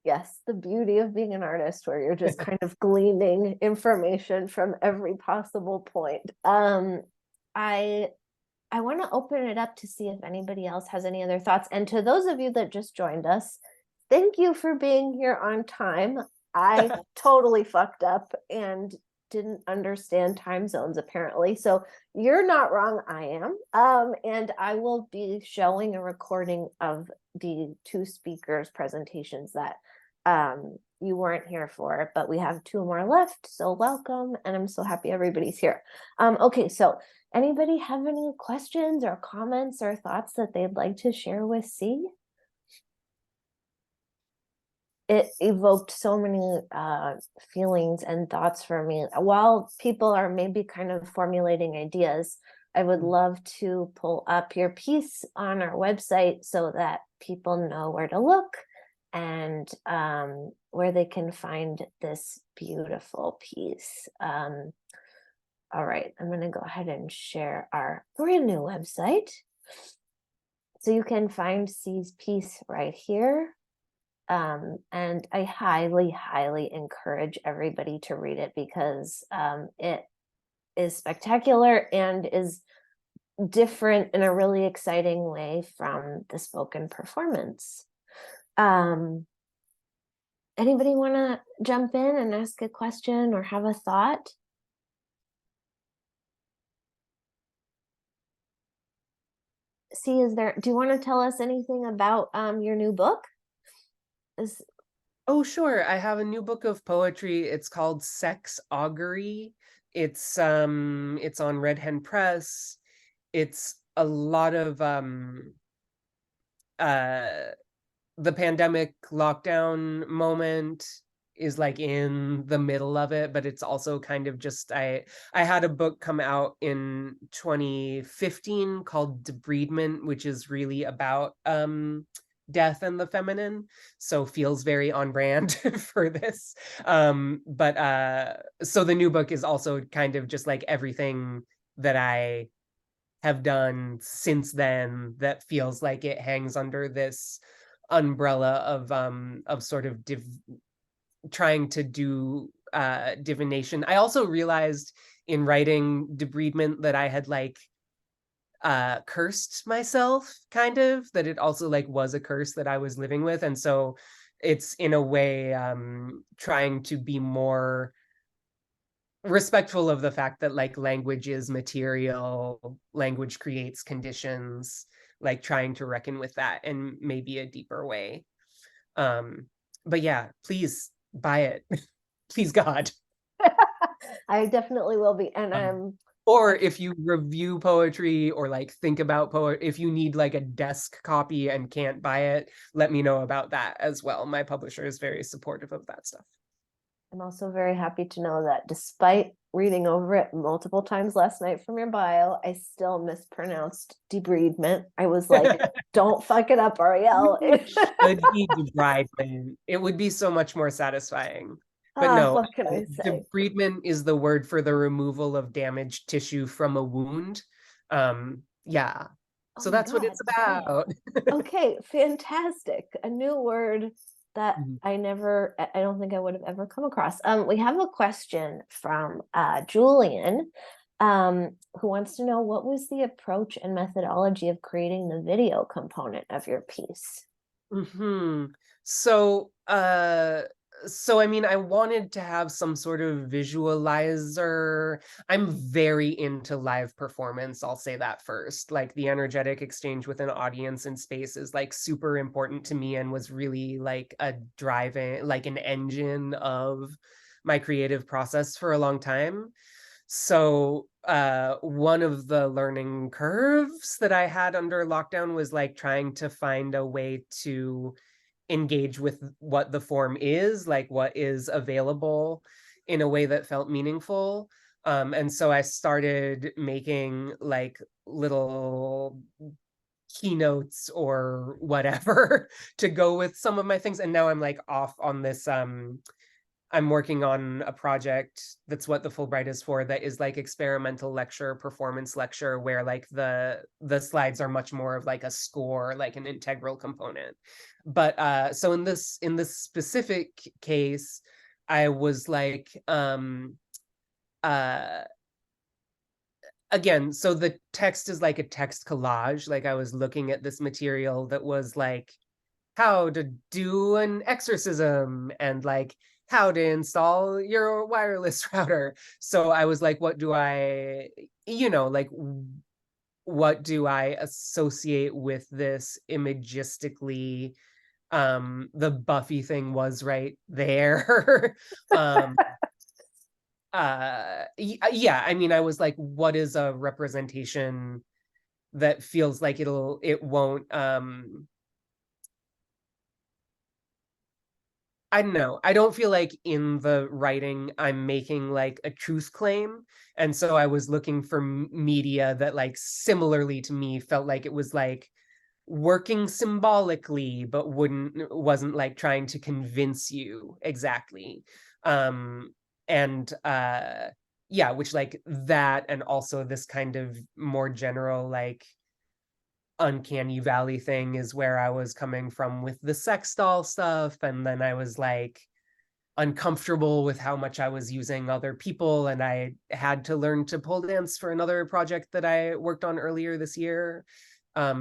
Yes, the beauty of being an artist where you're just kind of gleaning information from every possible point. I want to open it up to see if anybody else has any other thoughts. And to those of you that just joined us, thank you for being here on time. I totally fucked up and didn't understand time zones apparently. So you're not wrong, I am. And I will be showing a recording of the two speakers' presentations that you weren't here for, but we have two more left. So welcome, and I'm so happy everybody's here. Okay, so anybody have any questions or comments or thoughts that they'd like to share with C? it evoked so many feelings and thoughts for me. While people are maybe kind of formulating ideas, I would love to pull up your piece on our website so that people know where to look and where they can find this beautiful piece. All right, I'm going to go ahead and share our brand new website. So you can find C's piece right here. And I highly, highly encourage everybody to read it because it is spectacular and is different in a really exciting way from the spoken performance. Anybody want to jump in and ask a question or have a thought? See, do you want to tell us anything about your new book? Oh, sure. I have a new book of poetry. It's called Sex Augury. It's on Red Hen Press. It's a lot of the pandemic lockdown moment is like in the middle of it, but it's also kind of just I had a book come out in 2015 called Debridement, which is really about death and the feminine, so feels very on brand for this. But so the new book is also kind of just like everything that I have done since then that feels like it hangs under this umbrella of sort of trying to do divination. I also realized in writing Debridement that I had like cursed myself, kind of, that it also like was a curse that I was living with. And so it's in a way trying to be more respectful of the fact that like language is material, language creates conditions, like trying to reckon with that in maybe a deeper way. But yeah, please buy it. Please God. I definitely will be. And or if you review poetry or like think about if you need like a desk copy and can't buy it, let me know about that as well. My publisher is very supportive of that stuff. I'm also very happy to know that despite reading over it multiple times last night from your bio, I still mispronounced debridement. I was like, don't fuck it up, Ariel. It should be debridement. It would be so much more satisfying. But no, what can I say? debridement is the word for the removal of damaged tissue from a wound. Yeah. So that's what it's about. Okay, fantastic. A new word that I don't think I would have ever come across. We have a question from Julian, who wants to know what was the approach and methodology of creating the video component of your piece? So I mean, I wanted to have some sort of visualizer. I'm very into live performance, I'll say that first. Like the energetic exchange with an audience in space is like super important to me and was really like a driving, like an engine of my creative process for a long time. So one of the learning curves that I had under lockdown was like trying to find a way to engage with what the form is, like what is available in a way that felt meaningful. And so I started making like little keynotes or whatever to go with some of my things. And now I'm like off on this I'm working on a project that's what the Fulbright is for, that is like experimental lecture, performance lecture, where like the slides are much more of like a score, like an integral component. But so in this specific case, I was like again, so the text is like a text collage. Like I was looking at this material that was like how to do an exorcism and like how to install your wireless router. So I was like, what do I, like what do I associate with this imagistically? The Buffy thing was right there. Yeah, I mean, I was like, what is a representation that feels like it won't I don't know. I don't feel like in the writing I'm making like a truth claim. And so I was looking for media that like similarly to me felt like it was like working symbolically, but wasn't like trying to convince you exactly. And yeah, which like that, and also this kind of more general like uncanny valley thing is where I was coming from with the sex doll stuff. And then I was like uncomfortable with how much I was using other people, and I had to learn to pole dance for another project that I worked on earlier this year.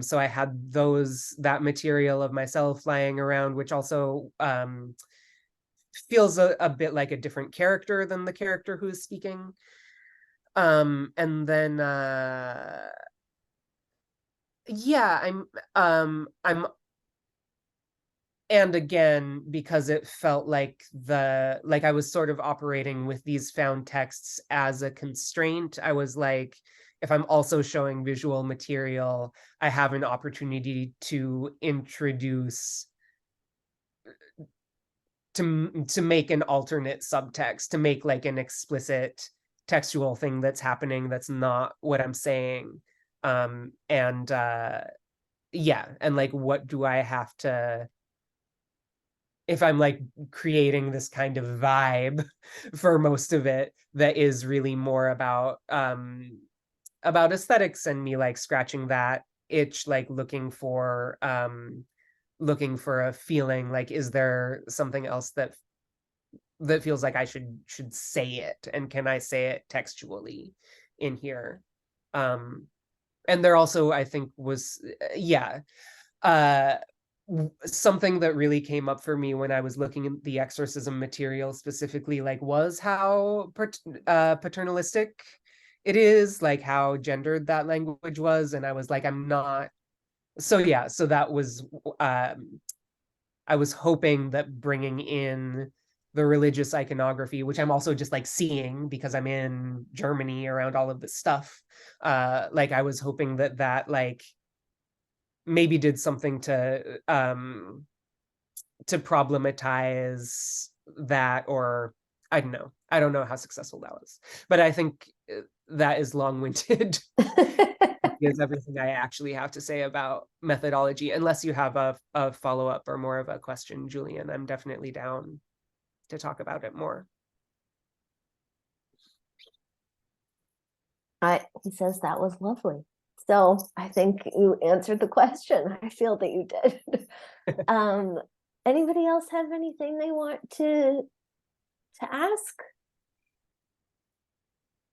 So I had that material of myself lying around, which also feels a bit like a different character than the character who's speaking. And then yeah, I'm and again, because it felt like I was sort of operating with these found texts as a constraint, I was like, if I'm also showing visual material, I have an opportunity to introduce, to make an alternate subtext, to make like an explicit textual thing that's happening that's not what I'm saying. And yeah, and like, what do I have to, if I'm like creating this kind of vibe for most of it that is really more about aesthetics and me like scratching that itch, like looking for a feeling, like, is there something else that feels like I should say it, and can I say it textually in here? And there also, I think, was yeah, something that really came up for me when I was looking at the exorcism material specifically, like, was how paternalistic it is, like how gendered that language was. And I was like, I'm not. So yeah, so that was, I was hoping that bringing in the religious iconography, which I'm also just like seeing because I'm in Germany around all of this stuff, like I was hoping that like maybe did something to problematize that, or I don't know how successful that was, but I think that is long-winded. Is everything I actually have to say about methodology. Unless you have a follow-up or more of a question, Julian, I'm definitely down to talk about it more. He says that was lovely. So I think you answered the question. I feel that you did. Anybody else have anything they want to ask?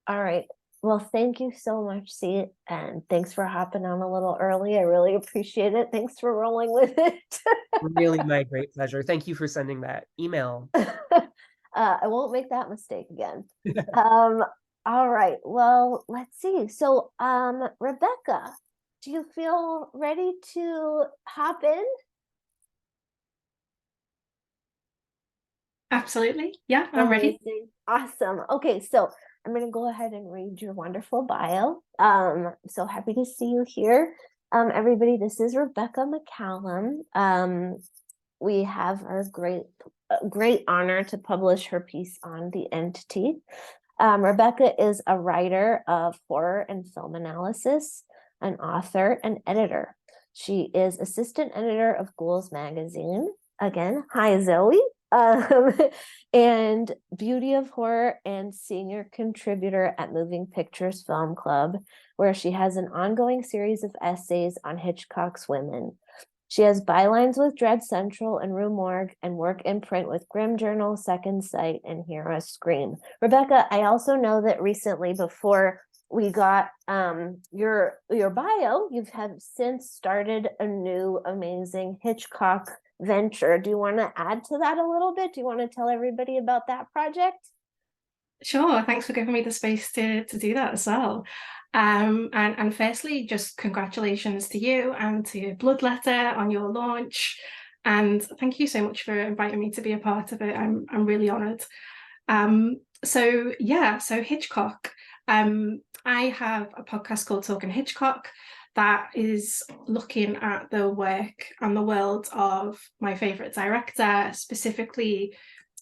All right. Well, thank you so much, C, and thanks for hopping on a little early. I really appreciate it. Thanks for rolling with it. Really, my great pleasure. Thank you for sending that email. I won't make that mistake again. All right. Well, let's see. So, Rebecca, do you feel ready to hop in? Absolutely. Yeah, I'm ready. Awesome. Okay, so I'm going to go ahead and read your wonderful bio. So happy to see you here. Everybody, this is Rebecca McCallum. We have our great honor to publish her piece on The Entity. Rebecca is a writer of horror and film analysis, an author and editor. She is assistant editor of Ghouls magazine. Again, hi Zoe. And Beauty of Horror and senior contributor at Moving Pictures Film Club, where she has an ongoing series of essays on Hitchcock's women. She has bylines with Dread Central and Rue Morgue, and work in print with Grim Journal, Second Sight, and Hear Us Scream. Rebecca, I also know that recently, before we got your bio, you have since started a new amazing Hitchcock venture. Do you want to add to that a little bit? Do you want to tell everybody about that project? Sure. Thanks for giving me the space to do that as well. And firstly, just congratulations to you and to Bloodletter on your launch. And thank you so much for inviting me to be a part of it. I'm really honoured. So Hitchcock. I have a podcast called Talking Hitchcock that is looking at the work and the world of my favourite director. Specifically,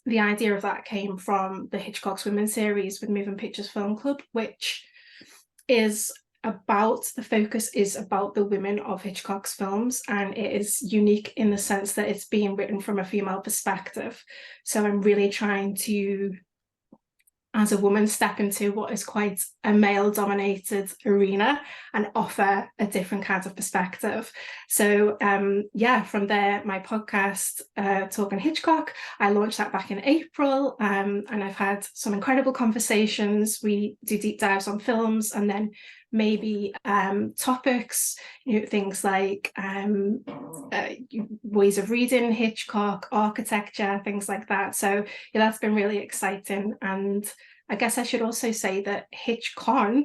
the idea of that came from the Hitchcock's Women series with Moving Pictures Film Club, which is the focus is about the women of Hitchcock's films, and it is unique in the sense that it's being written from a female perspective. So I'm really trying to, as a woman, step into what is quite a male-dominated arena and offer a different kind of perspective. So yeah, from there, my podcast, Talking Hitchcock, I launched that back in April, and I've had some incredible conversations. We do deep dives on films, and then maybe topics, things like ways of reading Hitchcock, architecture, things like that. So yeah, that's been really exciting. And I guess I should also say that HitchCon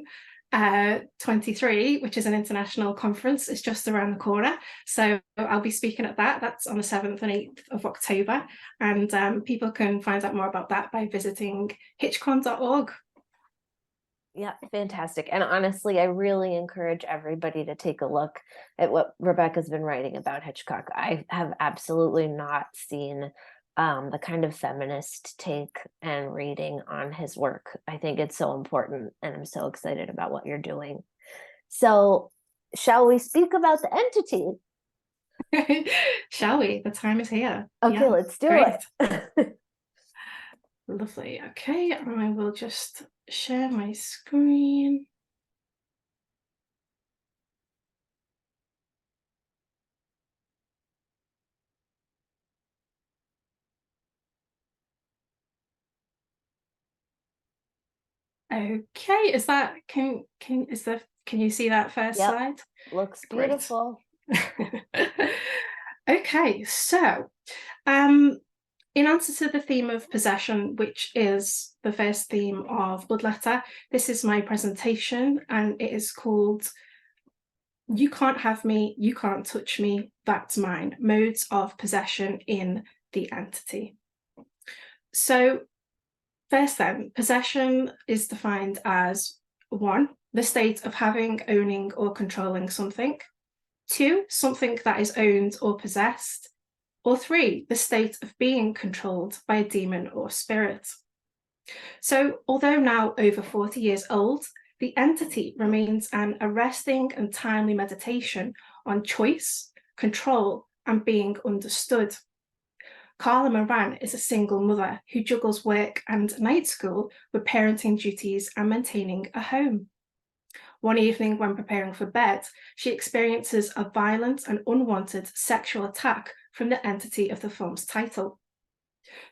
23, which is an international conference, is just around the corner. So I'll be speaking at that. That's on the 7th and 8th of October. And people can find out more about that by visiting hitchcon.org. Yeah, fantastic. And honestly, I really encourage everybody to take a look at what Rebecca's been writing about Hitchcock. I have absolutely not seen the kind of feminist take and reading on his work. I think it's so important, and I'm so excited about what you're doing. So shall we speak about the entity? Shall we? The time is here. Okay, Yeah, let's do great. it. Lovely. Okay, I will just share my screen. Okay, can you see that first Yep. slide? Looks Great. beautiful. Okay, so in answer to the theme of possession, which is the first theme of Bloodletter, this is my presentation, and it is called You Can't Have Me, You Can't Touch Me, That's Mine, Modes of Possession in the Entity. So first then, possession is defined as 1, the state of having, owning, or controlling something. 2, something that is owned or possessed. Or 3, the state of being controlled by a demon or spirit. So, although now over 40 years old, the entity remains an arresting and timely meditation on choice, control, and being understood. Carla Moran is a single mother who juggles work and night school with parenting duties and maintaining a home. One evening, when preparing for bed, she experiences a violent and unwanted sexual attack from the entity of the film's title.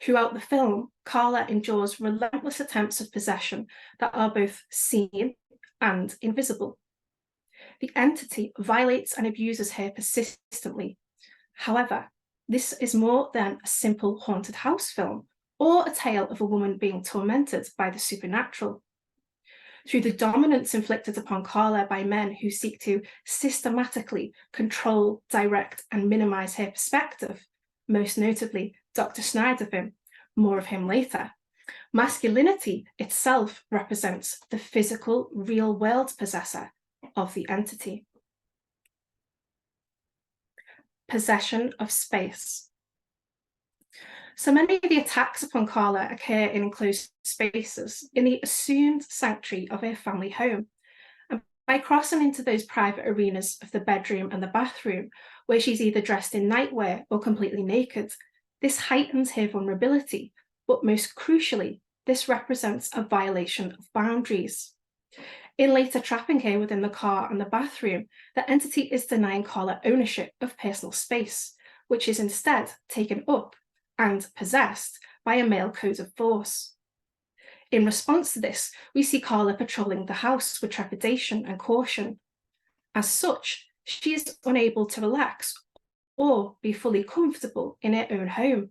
Throughout the film, Carla endures relentless attempts of possession that are both seen and invisible. The entity violates and abuses her persistently. However, this is more than a simple haunted house film or a tale of a woman being tormented by the supernatural. Through the dominance inflicted upon Carla by men who seek to systematically control, direct, and minimize her perspective, most notably Dr. Schneidervin, more of him later, masculinity itself represents the physical, real-world possessor of the entity. Possession of space. So many of the attacks upon Carla occur in enclosed spaces, in the assumed sanctuary of her family home. And by crossing into those private arenas of the bedroom and the bathroom, where she's either dressed in nightwear or completely naked, this heightens her vulnerability, but most crucially, this represents a violation of boundaries. In later trapping her within the car and the bathroom, the entity is denying Carla ownership of personal space, which is instead taken up and possessed by a male code of force. In response to this, we see Carla patrolling the house with trepidation and caution. As such, she is unable to relax or be fully comfortable in her own home.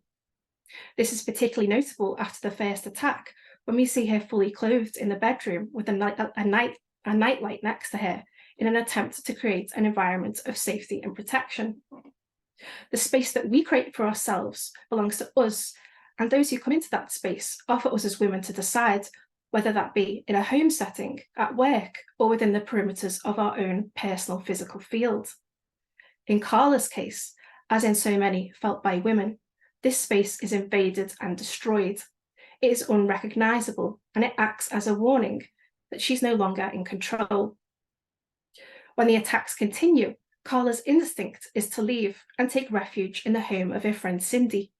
This is particularly notable after the first attack, when we see her fully clothed in the bedroom with a nightlight next to her in an attempt to create an environment of safety and protection. The space that we create for ourselves belongs to us, and those who come into that space are for us as women to decide whether that be in a home setting, at work, or within the perimeters of our own personal physical field. In Carla's case, as in so many felt by women, this space is invaded and destroyed. It is unrecognisable, and it acts as a warning that she's no longer in control. When the attacks continue, Carla's instinct is to leave and take refuge in the home of her friend Cindy.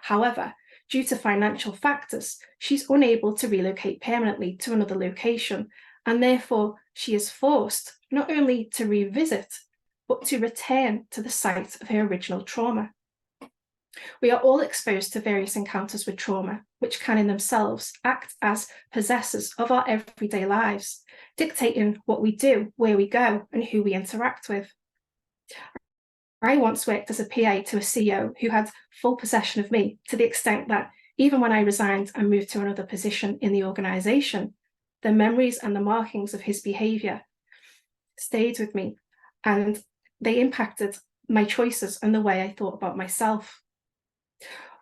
However, due to financial factors, she's unable to relocate permanently to another location, and therefore she is forced not only to revisit, but to return to the site of her original trauma. We are all exposed to various encounters with trauma, which can in themselves act as possessors of our everyday lives, dictating what we do, where we go, and who we interact with. I once worked as a PA to a CEO who had full possession of me, to the extent that even when I resigned and moved to another position in the organisation, the memories and the markings of his behaviour stayed with me, and they impacted my choices and the way I thought about myself.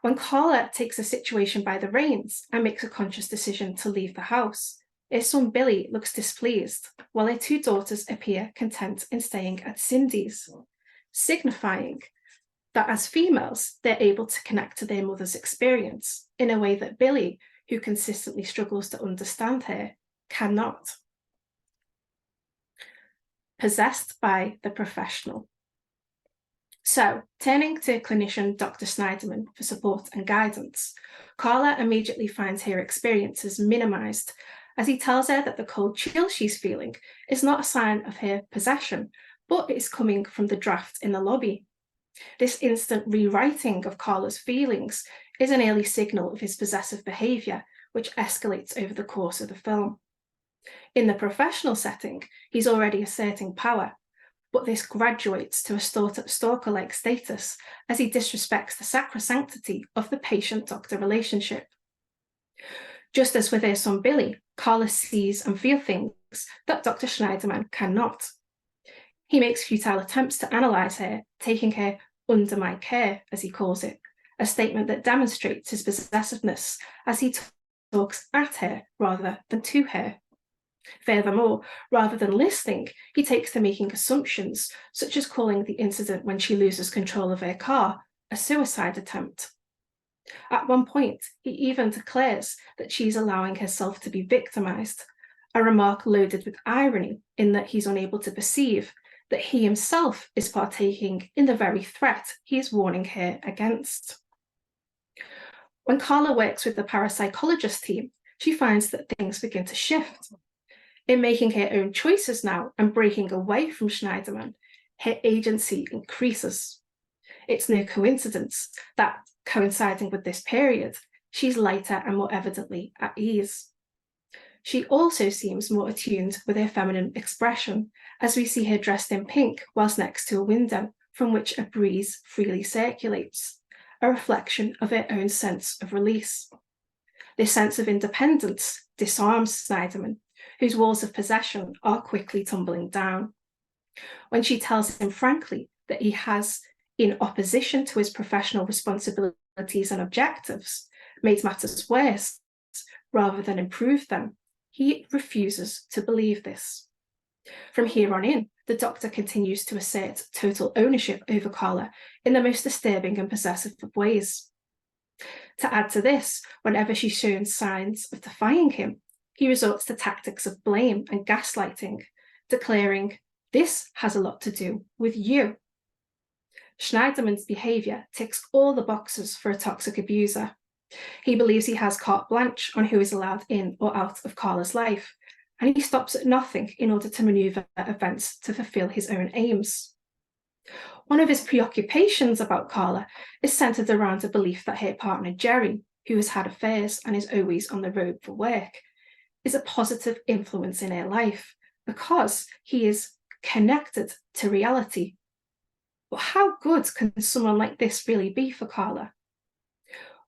When Carla takes a situation by the reins and makes a conscious decision to leave the house, her son Billy looks displeased, while her two daughters appear content in staying at Cindy's, signifying that as females, they're able to connect to their mother's experience in a way that Billy, who consistently struggles to understand her, cannot. Possessed by the professional. So, turning to clinician Dr. Schneiderman for support and guidance, Carla immediately finds her experiences minimised, as he tells her that the cold chill she's feeling is not a sign of her possession, but it is coming from the draft in the lobby. This instant rewriting of Carla's feelings is an early signal of his possessive behaviour, which escalates over the course of the film. In the professional setting, he's already asserting power, but this graduates to a stalker-like status as he disrespects the sacrosanctity of the patient-doctor relationship. Just as with her son Billy, Carla sees and feels things that Dr. Schneiderman cannot. He makes futile attempts to analyse her, taking her under my care, as he calls it, a statement that demonstrates his possessiveness as he talks at her rather than to her. Furthermore, rather than listening, he takes to making assumptions, such as calling the incident when she loses control of her car a suicide attempt. At one point, he even declares that she's allowing herself to be victimised, a remark loaded with irony in that he's unable to perceive that he himself is partaking in the very threat he is warning her against. When Carla works with the parapsychologist team, she finds that things begin to shift. In making her own choices now and breaking away from Schneiderman, her agency increases. It's no coincidence that, coinciding with this period, she's lighter and more evidently at ease. She also seems more attuned with her feminine expression, as we see her dressed in pink whilst next to a window from which a breeze freely circulates, a reflection of her own sense of release. This sense of independence disarms Schneiderman, whose walls of possession are quickly tumbling down. When she tells him frankly that he has, in opposition to his professional responsibilities and objectives, made matters worse rather than improve them, he refuses to believe this. From here on in, the doctor continues to assert total ownership over Carla in the most disturbing and possessive of ways. To add to this, whenever she's shown signs of defying him, he resorts to tactics of blame and gaslighting, declaring, "This has a lot to do with you." Schneiderman's behaviour ticks all the boxes for a toxic abuser. He believes he has carte blanche on who is allowed in or out of Carla's life, and he stops at nothing in order to manoeuvre events to fulfil his own aims. One of his preoccupations about Carla is centred around the belief that her partner Jerry, who has had affairs and is always on the road for work, is a positive influence in her life because he is connected to reality. But how good can someone like this really be for Carla?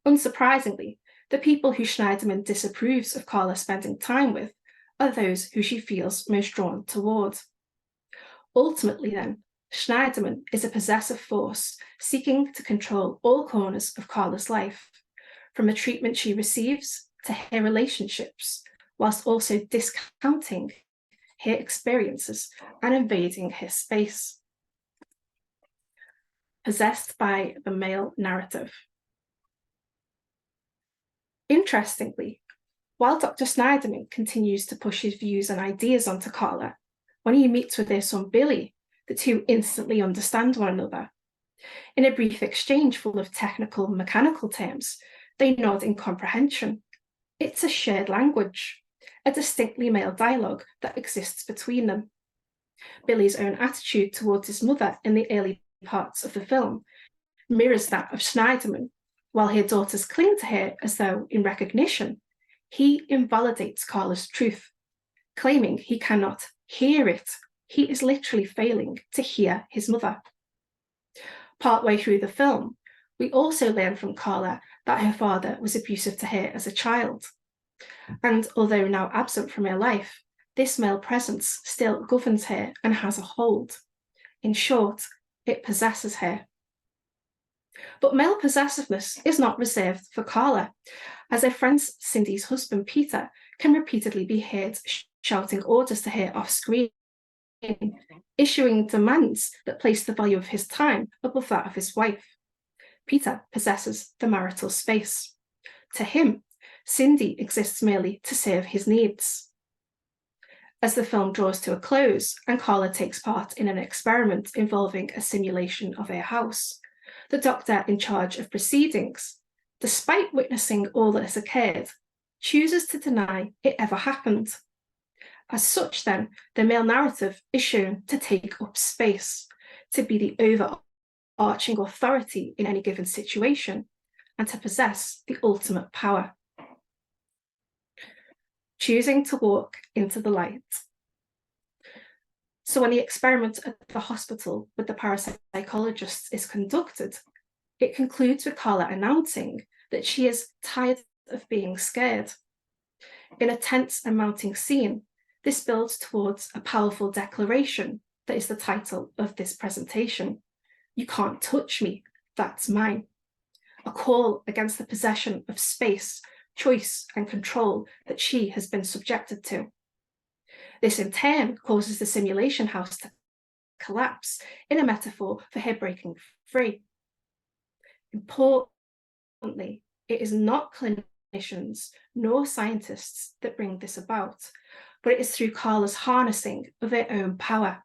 Unsurprisingly, the people who Schneiderman disapproves of Carla spending time with are those who she feels most drawn toward. Ultimately then, Schneiderman is a possessive force seeking to control all corners of Carla's life, from the treatment she receives to her relationships, whilst also discounting her experiences and invading her space. Possessed by the male narrative. Interestingly, while Dr. Snyderman continues to push his views and ideas onto Carla, when he meets with their son Billy, the two instantly understand one another. In a brief exchange full of technical, mechanical terms, they nod in comprehension. It's a shared language, a distinctly male dialogue that exists between them. Billy's own attitude towards his mother in the early parts of the film mirrors that of Snyderman, while her daughters cling to her as though in recognition. He invalidates Carla's truth, claiming he cannot hear it. He is literally failing to hear his mother. Partway through the film, we also learn from Carla that her father was abusive to her as a child. And although now absent from her life, this male presence still governs her and has a hold. In short, it possesses her. But male possessiveness is not reserved for Carla, as her friend Cindy's husband Peter can repeatedly be heard shouting orders to her off screen, issuing demands that place the value of his time above that of his wife. Peter possesses the marital space. To him, Cindy exists merely to serve his needs. As the film draws to a close and Carla takes part in an experiment involving a simulation of her house, the doctor in charge of proceedings, despite witnessing all that has occurred, chooses to deny it ever happened. As such, then, the male narrative is shown to take up space, to be the overarching authority in any given situation, and to possess the ultimate power. Choosing to walk into the light. So when the experiment at the hospital with the parapsychologists is conducted, it concludes with Carla announcing that she is tired of being scared. In a tense and mounting scene, this builds towards a powerful declaration that is the title of this presentation. You can't touch me, that's mine. A call against the possession of space, choice, and control that she has been subjected to. This in turn causes the simulation house to collapse in a metaphor for her breaking free. Importantly, it is not clinicians nor scientists that bring this about, but it is through Carla's harnessing of her own power.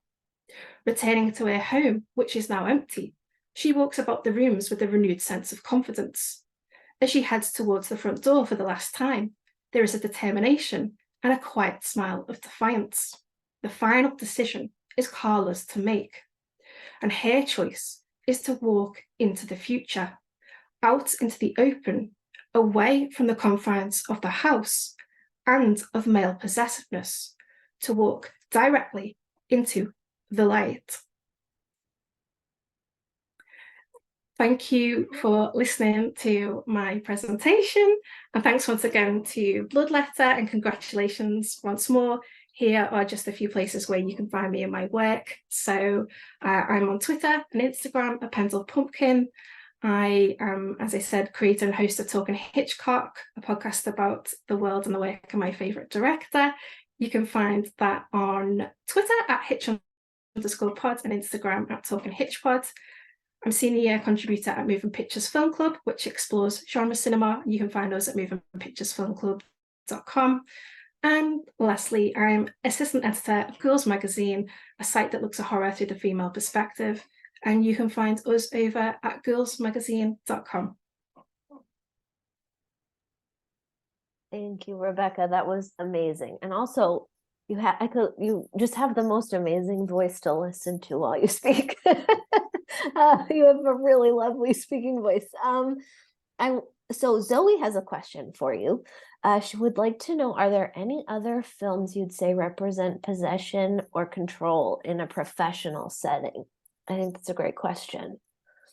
Returning to her home, which is now empty, she walks about the rooms with a renewed sense of confidence. As she heads towards the front door for the last time, there is a determination and a quiet smile of defiance. The final decision is Carla's to make, and her choice is to walk into the future, out into the open, away from the confines of the house and of male possessiveness, to walk directly into the light. Thank you for listening to my presentation, and thanks once again to Bloodletter, and congratulations once more. Here are just a few places where you can find me and my work. So I'm on Twitter and Instagram at Pendle Pumpkin. I am, as I said, creator and host of Talking Hitchcock, a podcast about the world and the work of my favourite director. You can find that on Twitter at Hitch_pod and Instagram at Talking Hitchpod. I'm senior contributor at Moving Pictures Film Club, which explores genre cinema. You can find us at movingpicturesfilmclub.com. And lastly, I'm assistant editor of Girls Magazine, a site that looks at horror through the female perspective. And you can find us over at girlsmagazine.com. Thank you, Rebecca. That was amazing. And also, you just have the most amazing voice to listen to while you speak. You have a really lovely speaking voice. So Zoe has a question for you. She would like to know, are there any other films you'd say represent possession or control in a professional setting? I think that's a great question.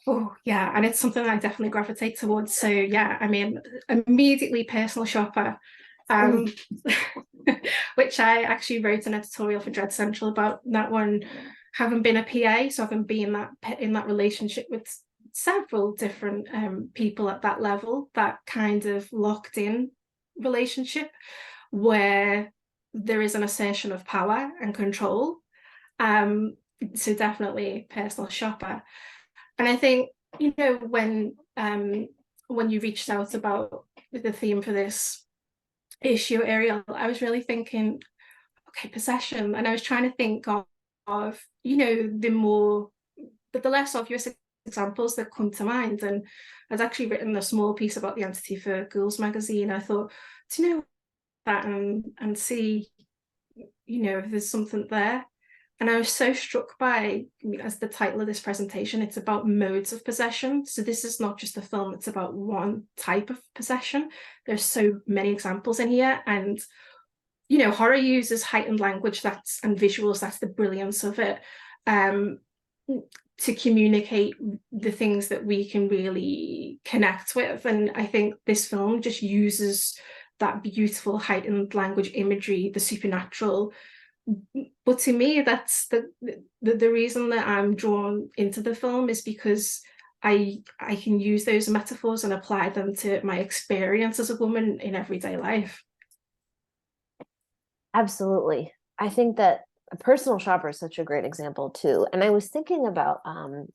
Oh, yeah, and it's something I definitely gravitate towards. So yeah, I mean, immediately Personal Shopper, which I actually wrote an editorial for Dread Central about that one, having been a PA, so having been in that relationship with several different people at that level, that kind of locked in relationship where there is an assertion of power and control. So definitely personal shopper. And I think, you know, when you reached out about the theme for this issue, Ariel, I was really thinking, okay, possession. And I was trying to think of you know, the less obvious examples that come to mind. And I'd actually written a small piece about the entity for Ghouls magazine. I thought, do you know that, and see, you know, if there's something there. And I was so struck by, as the title of this presentation, it's about modes of possession. So this is not just a film, it's about one type of possession. There's so many examples in here. And, you know, horror uses heightened language and visuals, that's the brilliance of it, to communicate the things that we can really connect with. And I think this film just uses that beautiful heightened language imagery, the supernatural. But to me, that's the reason that I'm drawn into the film, is because I can use those metaphors and apply them to my experience as a woman in everyday life. Absolutely. I think that a personal shopper is such a great example too. And I was thinking about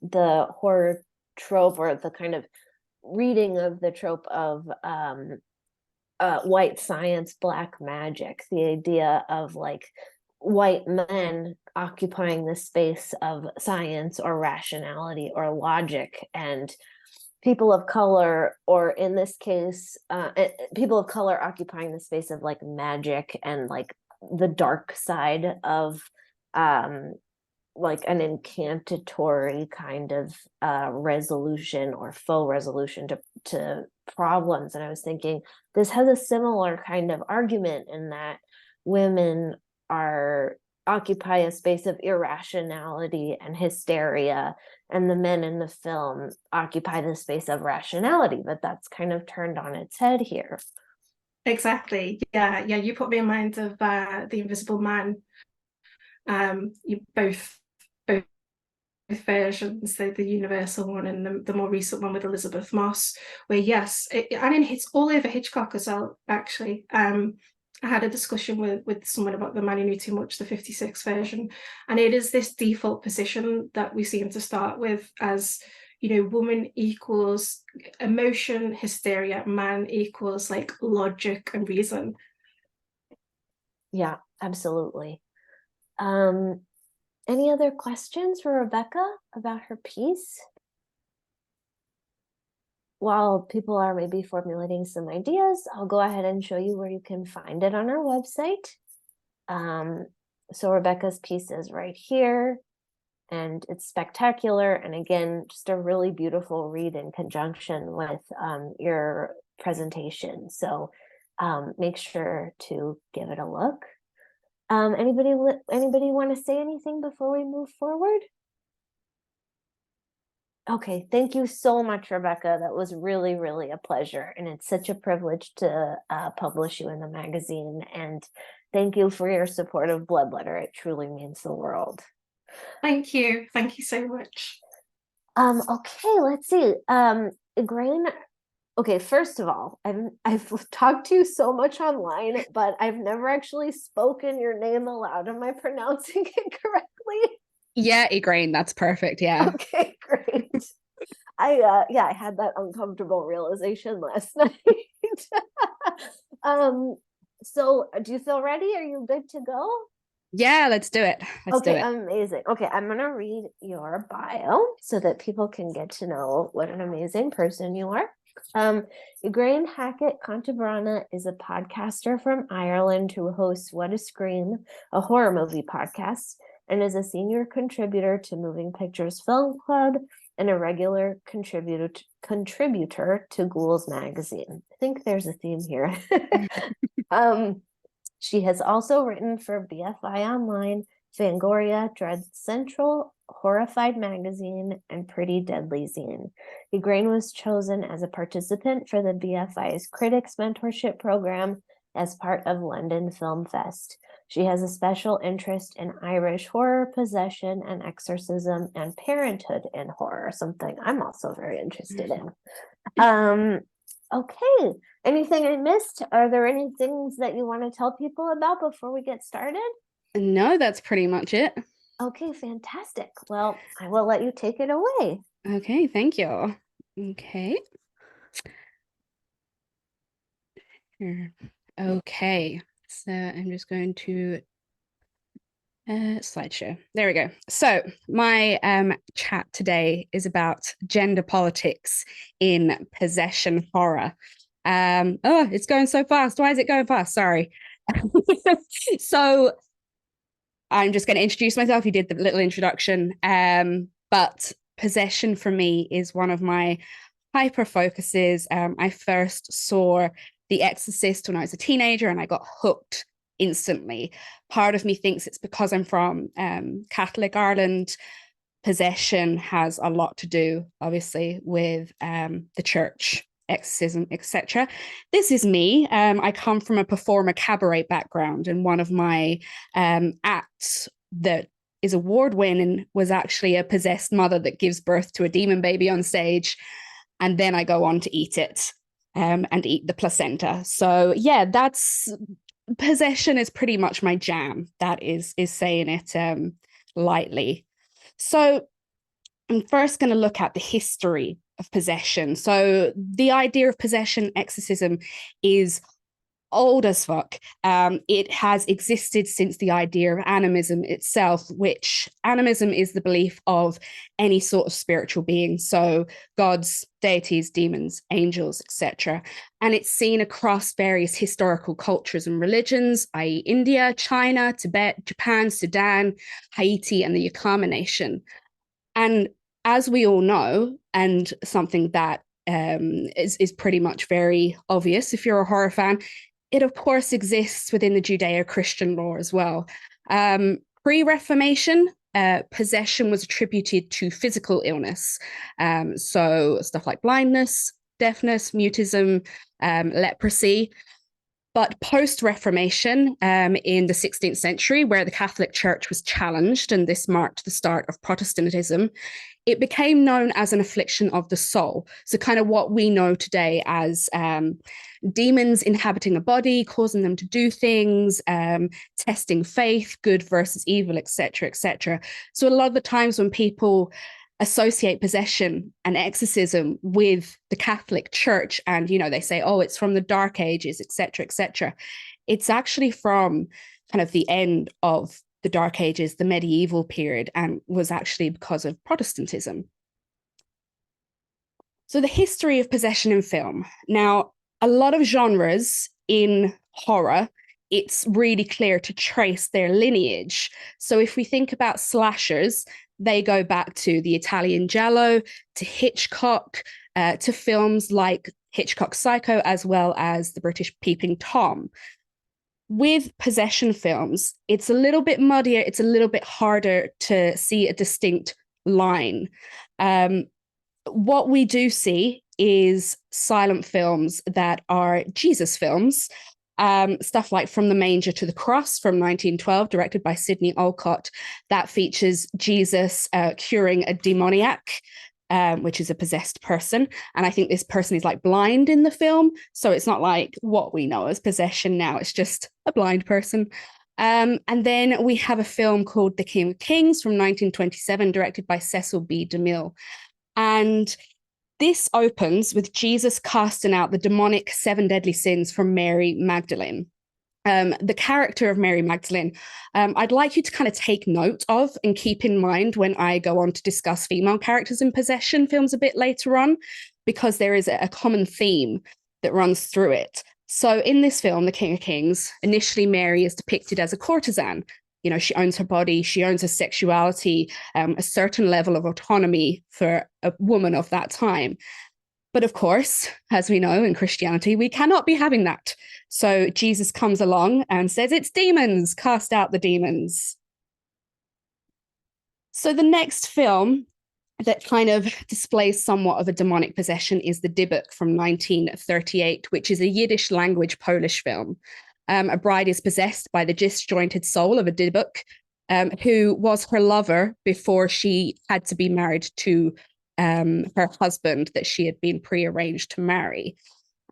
the horror trope, or the kind of reading of the trope of white science, black magic, the idea of like white men occupying the space of science or rationality or logic, and people of color, or in this case, people of color occupying the space of like magic and like the dark side of like an incantatory kind of resolution or faux resolution to problems. And I was thinking, this has a similar kind of argument in that women occupy a space of irrationality and hysteria, and the men in the film occupy the space of rationality, but that's kind of turned on its head here. Exactly. Yeah, you put me in mind of The Invisible Man. You both versions, the universal one and the more recent one with Elizabeth Moss, where yes, it's all over Hitchcock as well, actually. I had a discussion with someone about The Man Who Knew Too Much, the 56 version, and it is this default position that we seem to start with as, you know, woman equals emotion, hysteria, man equals like logic and reason. Yeah, absolutely. Any other questions for Rebecca about her piece? While people are maybe formulating some ideas, I'll go ahead and show you where you can find it on our website. So Rebecca's piece is right here, and it's spectacular. And again, just a really beautiful read in conjunction with your presentation. So make sure to give it a look. Anybody want to say anything before we move forward? Okay, thank you so much, Rebecca. That was really, really a pleasure. And it's such a privilege to publish you in the magazine. And thank you for your support of Bloodletter. It truly means the world. Thank you. Thank you so much. Okay, let's see. Ygraine, okay, first of all, I've talked to you so much online, but I've never actually spoken your name aloud. Am I pronouncing it correctly? Yeah, Ygraine, that's perfect. Yeah. Okay, great. I had that uncomfortable realization last night. So do you feel ready? Are you good to go? Yeah, let's do it. Let's do it. Amazing. Okay, I'm gonna read your bio so that people can get to know what an amazing person you are. Ygraine Hackett-Cantabrana is a podcaster from Ireland who hosts What a Scream, a horror movie podcast, and is a senior contributor to Moving Pictures Film Club and a regular contributor to Ghouls magazine. I think there's a theme here. She has also written for BFI Online, Fangoria, Dread Central, Horrified Magazine, and Pretty Deadly Zine. Ygraine was chosen as a participant for the BFI's Critics Mentorship Program as part of London Film Fest. She has a special interest in Irish horror, possession, and exorcism, and parenthood in horror, something I'm also very interested in. Okay. Anything I missed? Are there any things that you want to tell people about before we get started? No, that's pretty much it. Okay, fantastic. Well, I will let you take it away. Okay, thank you. Okay. Here. Okay, so I'm just going to slideshow. There we go. So my chat today is about gender politics in possession horror. Oh, it's going so fast. Why is it going fast? Sorry. So I'm just going to introduce myself. You did the little introduction. But possession for me is one of my hyper focuses. I first saw The Exorcist when I was a teenager and I got hooked instantly. Part of me thinks it's because I'm from Catholic Ireland. Possession has a lot to do, obviously, with the church, exorcism, etc. This is me. I come from a performer cabaret background, and one of my acts that is award-winning was actually a possessed mother that gives birth to a demon baby on stage, and then I go on to eat it and eat the placenta. So yeah, that's possession is pretty much my jam. That is saying it lightly. So I'm first going to look at the history of possession. So the idea of possession exorcism is old as fuck. It has existed since the idea of animism itself, which animism is the belief of any sort of spiritual being. So gods, deities, demons, angels, etc. And it's seen across various historical cultures and religions, i.e. India, China, Tibet, Japan, Sudan, Haiti, and the Yakama Nation. And as we all know, and something that is pretty much very obvious if you're a horror fan, it of course exists within the Judeo-Christian lore as well. Pre-Reformation, possession was attributed to physical illness. So stuff like blindness, deafness, mutism, leprosy. But post-Reformation, in the 16th century, where the Catholic Church was challenged, and this marked the start of Protestantism, it became known as an affliction of the soul. So kind of what we know today as demons inhabiting a body, causing them to do things, testing faith, good versus evil, etc., etc. So a lot of the times when people associate possession and exorcism with the Catholic Church, and they say, oh, it's from the Dark Ages, etc., etc., it's actually from kind of the end of the Dark Ages, the medieval period, and was actually because of Protestantism. So the history of possession in film. Now, a lot of genres in horror, it's really clear to trace their lineage. So if we think about slashers, they go back to the Italian Giallo, to Hitchcock, to films like Hitchcock's Psycho, as well as the British Peeping Tom. With possession films, it's a little bit muddier, it's a little bit harder to see a distinct line. What we do see is silent films that are Jesus films, stuff like From the Manger to the Cross from 1912, directed by Sidney Olcott, that features Jesus curing a demoniac, which is a possessed person. And I think this person is like blind in the film. So it's not like what we know as possession now, it's just a blind person. And then we have a film called The King of Kings from 1927, directed by Cecil B. DeMille. And this opens with Jesus casting out the demonic 7 deadly sins from Mary Magdalene. The character of Mary Magdalene, I'd like you to kind of take note of and keep in mind when I go on to discuss female characters in possession films a bit later on, because there is a common theme that runs through it. So in this film, The King of Kings, initially Mary is depicted as a courtesan. She owns her body, she owns her sexuality, a certain level of autonomy for a woman of that time. But of course, as we know in Christianity, we cannot be having that. So Jesus comes along and says, it's demons, cast out the demons. So the next film that kind of displays somewhat of a demonic possession is The Dybbuk from 1938, which is a Yiddish language Polish film. A bride is possessed by the disjointed soul of a Dybbuk, who was her lover before she had to be married to her husband that she had been prearranged to marry.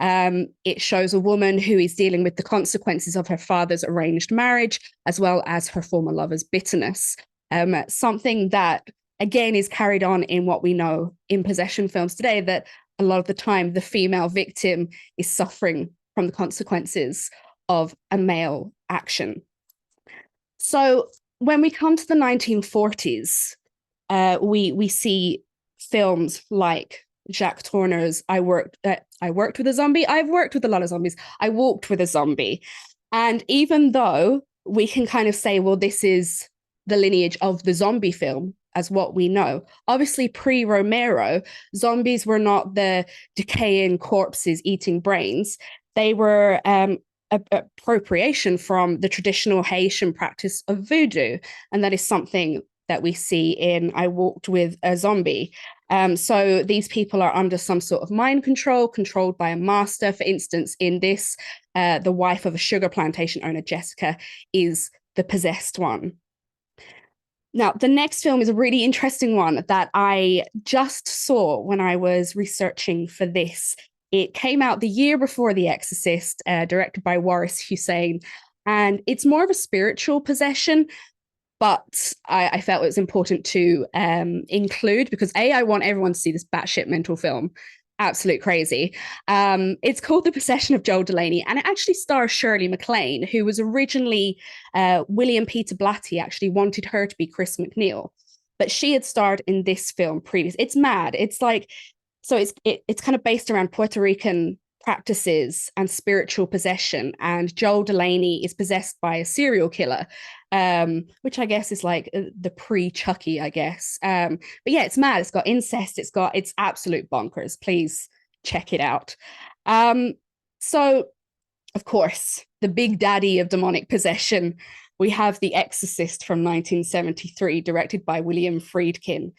It shows a woman who is dealing with the consequences of her father's arranged marriage, as well as her former lover's bitterness. Something that, again, is carried on in what we know in possession films today, that a lot of the time the female victim is suffering from the consequences of a male action. So when we come to the 1940s, we see films like Jacques Tourneur's I worked with a zombie. I've worked with a lot of zombies. I walked with a zombie. And even though we can kind of say, well, this is the lineage of the zombie film as what we know. Obviously, pre-Romero, zombies were not the decaying corpses eating brains. They were appropriation from the traditional Haitian practice of voodoo. And that is something that we see in I Walked with a Zombie. So these people are under some sort of mind control, controlled by a master. For instance, in this, the wife of a sugar plantation owner, Jessica, is the possessed one. Now, the next film is a really interesting one that I just saw when I was researching for this. It came out the year before The Exorcist, directed by Waris Hussein, and it's more of a spiritual possession, but I felt it was important to include because I want everyone to see this batshit mental film. Absolute crazy. It's called The Possession of Joel Delaney, and it actually stars Shirley MacLaine, who was originally William Peter Blatty actually wanted her to be Chris McNeil, but she had starred in this film previous. It's mad. It's like, so it's kind of based around Puerto Rican practices and spiritual possession, and Joel Delaney is possessed by a serial killer, which I guess is like the pre-Chucky, I guess. But yeah, it's mad. It's got incest. It's absolute bonkers. Please check it out. So, of course, the big daddy of demonic possession, we have The Exorcist from 1973, directed by William Friedkin.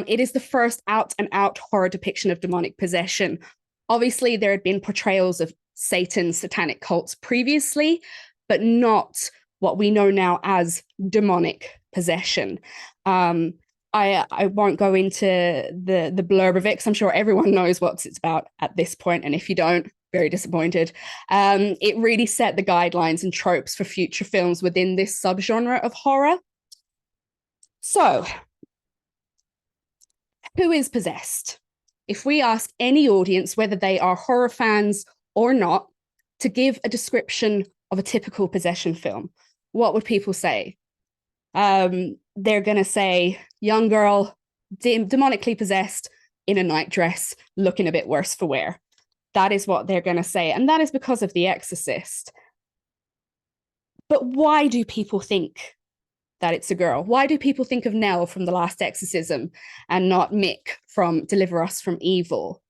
It is the first out-and-out horror depiction of demonic possession. Obviously, there had been portrayals of Satan's satanic cults previously, but not what we know now as demonic possession. I won't go into the blurb of it because I'm sure everyone knows what it's about at this point, and if you don't, very disappointed. It really set the guidelines and tropes for future films within this subgenre of horror. So, who is possessed? If we ask any audience, whether they are horror fans or not, to give a description of a typical possession film, what would people say? They're going to say, young girl, demonically possessed in a nightdress, looking a bit worse for wear. That is what they're going to say. And that is because of The Exorcist. But why do people think that it's a girl? Why do people think of Nell from The Last Exorcism and not Mick from Deliver Us from Evil?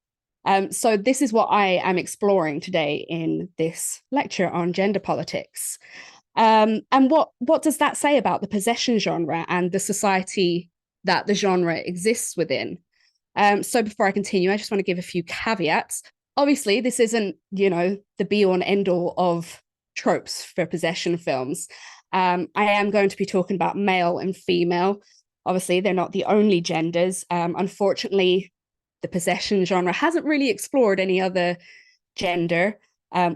So this is what I am exploring today in this lecture on gender politics. And what does that say about the possession genre and the society that the genre exists within? So before I continue, I just want to give a few caveats. Obviously, this isn't, the be-all and end-all of tropes for possession films. I am going to be talking about male and female. Obviously, they're not the only genders. Unfortunately, the possession genre hasn't really explored any other gender.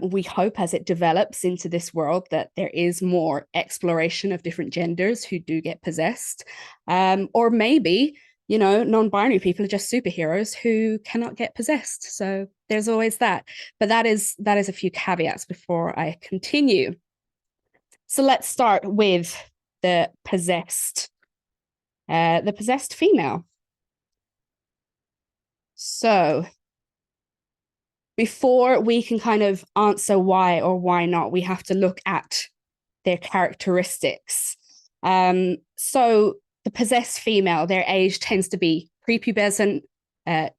We hope as it develops into this world that there is more exploration of different genders who do get possessed. Or maybe, non-binary people are just superheroes who cannot get possessed. So there's always that. But that is a few caveats before I continue. So let's start with the possessed female. So before we can kind of answer why or why not, we have to look at their characteristics. So the possessed female, their age tends to be prepubescent,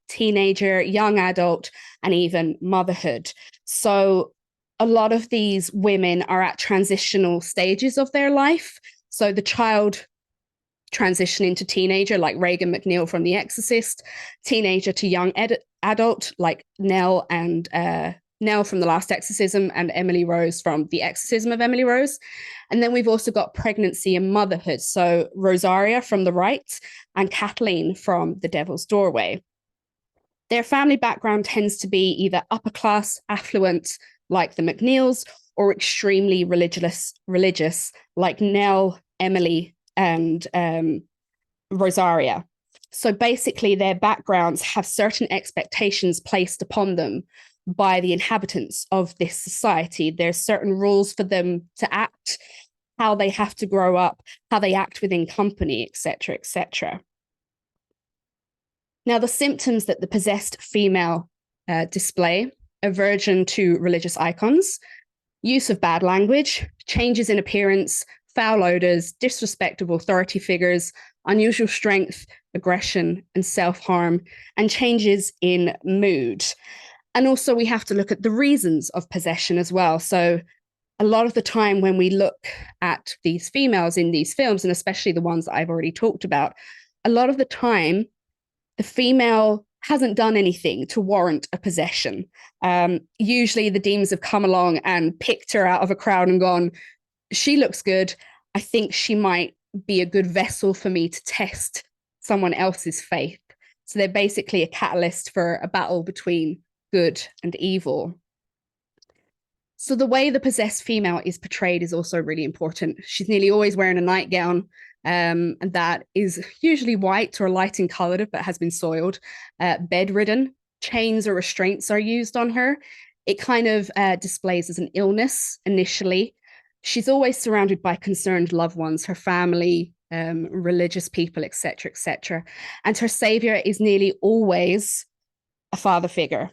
teenager, young adult, and even motherhood. So a lot of these women are at transitional stages of their life. So the child transitioning to teenager, like Regan McNeil from The Exorcist, teenager to young adult, like Nell from The Last Exorcism and Emily Rose from The Exorcism of Emily Rose. And then we've also got pregnancy and motherhood. So Rosaria from The Rite and Kathleen from The Devil's Doorway. Their family background tends to be either upper class, affluent, like the McNeils, or extremely religious, like Nell, Emily, and Rosaria. So basically, their backgrounds have certain expectations placed upon them by the inhabitants of this society. There's certain rules for them to act, how they have to grow up, how they act within company, etc., etc. Now, the symptoms that the possessed female display: aversion to religious icons, use of bad language, changes in appearance, foul odors, disrespect of authority figures, unusual strength, aggression, and self-harm, and changes in mood. And also we have to look at the reasons of possession as well. So a lot of the time when we look at these females in these films, and especially the ones that I've already talked about, a lot of the time the female hasn't done anything to warrant a possession. Usually the demons have come along and picked her out of a crowd and gone, she looks good. I think she might be a good vessel for me to test someone else's faith. So they're basically a catalyst for a battle between good and evil. So the way the possessed female is portrayed is also really important. She's nearly always wearing a nightgown, and that is usually white or light in color, but has been soiled. Bedridden, chains or restraints are used on her. It kind of displays as an illness initially. She's always surrounded by concerned loved ones, her family, religious people, etc., etc. And her savior is nearly always a father figure.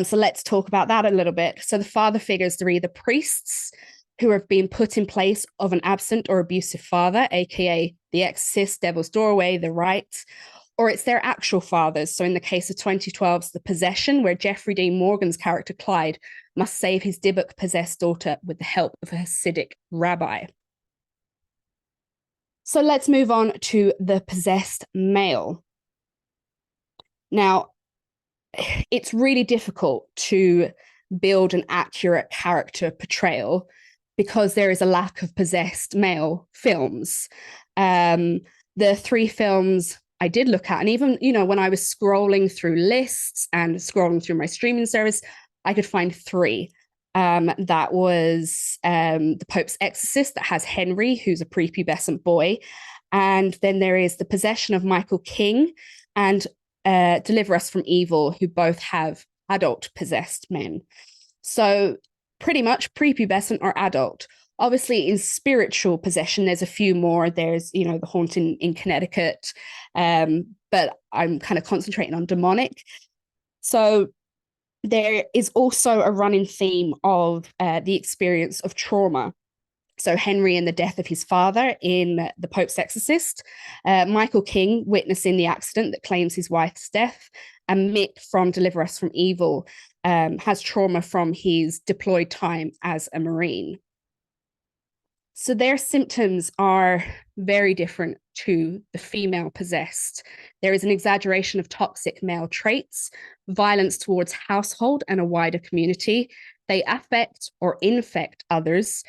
So let's talk about that a little bit. So the father figures are either priests who have been put in place of an absent or abusive father, aka the exorcist, devil's doorway, the rite, or it's their actual fathers. So in the case of 2012's The Possession, where Jeffrey Dean Morgan's character Clyde must save his Dybbuk-possessed daughter with the help of a Hasidic rabbi. So let's move on to the possessed male. Now, it's really difficult to build an accurate character portrayal because there is a lack of possessed male films. The 3 films I did look at, and even, when I was scrolling through lists and scrolling through my streaming service, I could find 3. That was The Pope's Exorcist, that has Henry, who's a prepubescent boy. And then there is The Possession of Michael King and Deliver Us from Evil, who both have adult possessed men. So pretty much prepubescent or adult. Obviously, in spiritual possession, there's a few more. There's, The Haunting in Connecticut, but I'm kind of concentrating on demonic. So there is also a running theme of the experience of trauma. So Henry and the death of his father in The Pope's Exorcist, Michael King witnessing the accident that claims his wife's death, and Mick from Deliver Us from Evil has trauma from his deployed time as a Marine. So their symptoms are very different to the female possessed. There is an exaggeration of toxic male traits, violence towards household and a wider community. They affect or infect others.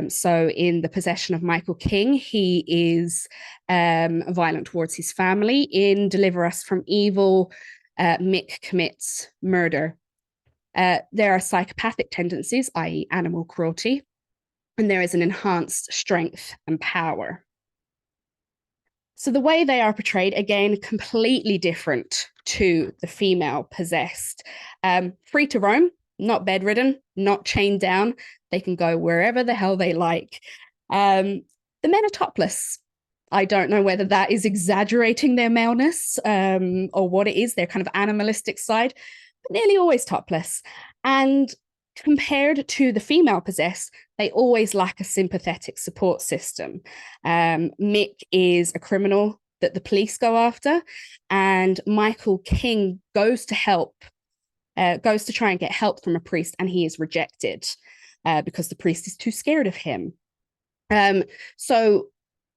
So in The Possession of Michael King, he is violent towards his family. In Deliver Us from Evil, Mick commits murder. There are psychopathic tendencies, i.e. animal cruelty, and there is an enhanced strength and power. So the way they are portrayed, again, completely different to the female possessed. Free to roam, not bedridden, not chained down. They can go wherever the hell they like. The men are topless. I don't know whether that is exaggerating their maleness or what it is, their kind of animalistic side, but nearly always topless. And compared to the female possessed, they always lack a sympathetic support system. Mick is a criminal that the police go after, and Michael King goes to try and get help from a priest, and he is rejected because the priest is too scared of him. So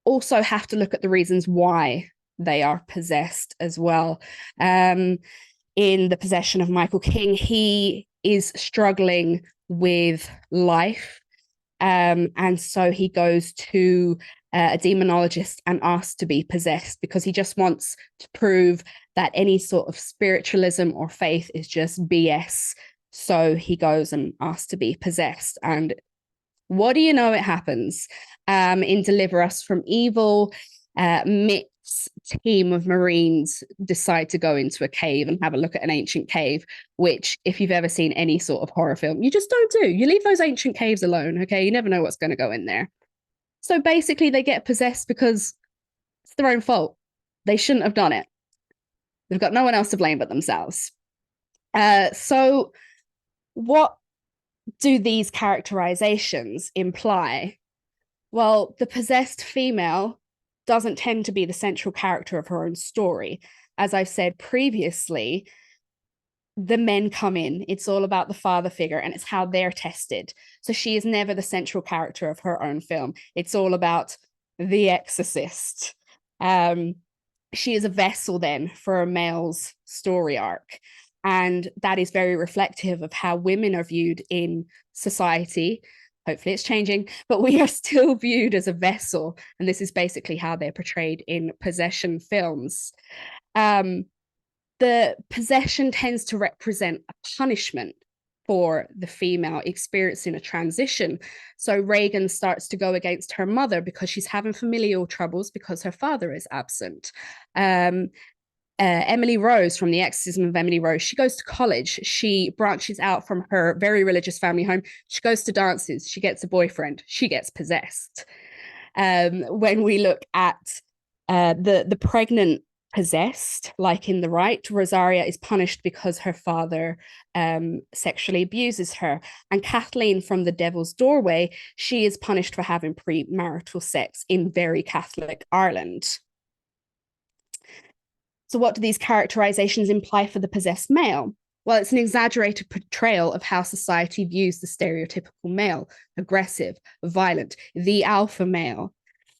also have to look at the reasons why they are possessed as well. In The Possession of Michael King, he is struggling with life. And so he goes to a demonologist and asks to be possessed because he just wants to prove that any sort of spiritualism or faith is just BS. So he goes and asks to be possessed. And what do you know? It happens. In Deliver Us from Evil, Mick's team of Marines decide to go into a cave and have a look at an ancient cave, which, if you've ever seen any sort of horror film, you just don't do. You leave those ancient caves alone, okay? You never know what's going to go in there. So basically, they get possessed because it's their own fault. They shouldn't have done it. They've got no one else to blame but themselves. So what do these characterizations imply? Well, the possessed female doesn't tend to be the central character of her own story. As I've said previously, the men come in. It's all about the father figure, and it's how they're tested. So she is never the central character of her own film. It's all about the exorcist. She is a vessel then for a male's story arc. And that is very reflective of how women are viewed in society. Hopefully it's changing, but we are still viewed as a vessel. And this is basically how they're portrayed in possession films. The possession tends to represent a punishment for the female experiencing a transition. So Regan starts to go against her mother because she's having familial troubles because her father is absent. Emily Rose from The Exorcism of Emily Rose, she goes to college. She branches out from her very religious family home. She goes to dances. She gets a boyfriend. She gets possessed. When we look at the pregnant possessed, like in the rite, Rosaria is punished because her father sexually abuses her. And Kathleen from The Devil's Doorway, she is punished for having premarital sex in very Catholic Ireland. So what do these characterizations imply for the possessed male? Well, it's an exaggerated portrayal of how society views the stereotypical male: aggressive, violent, the alpha male.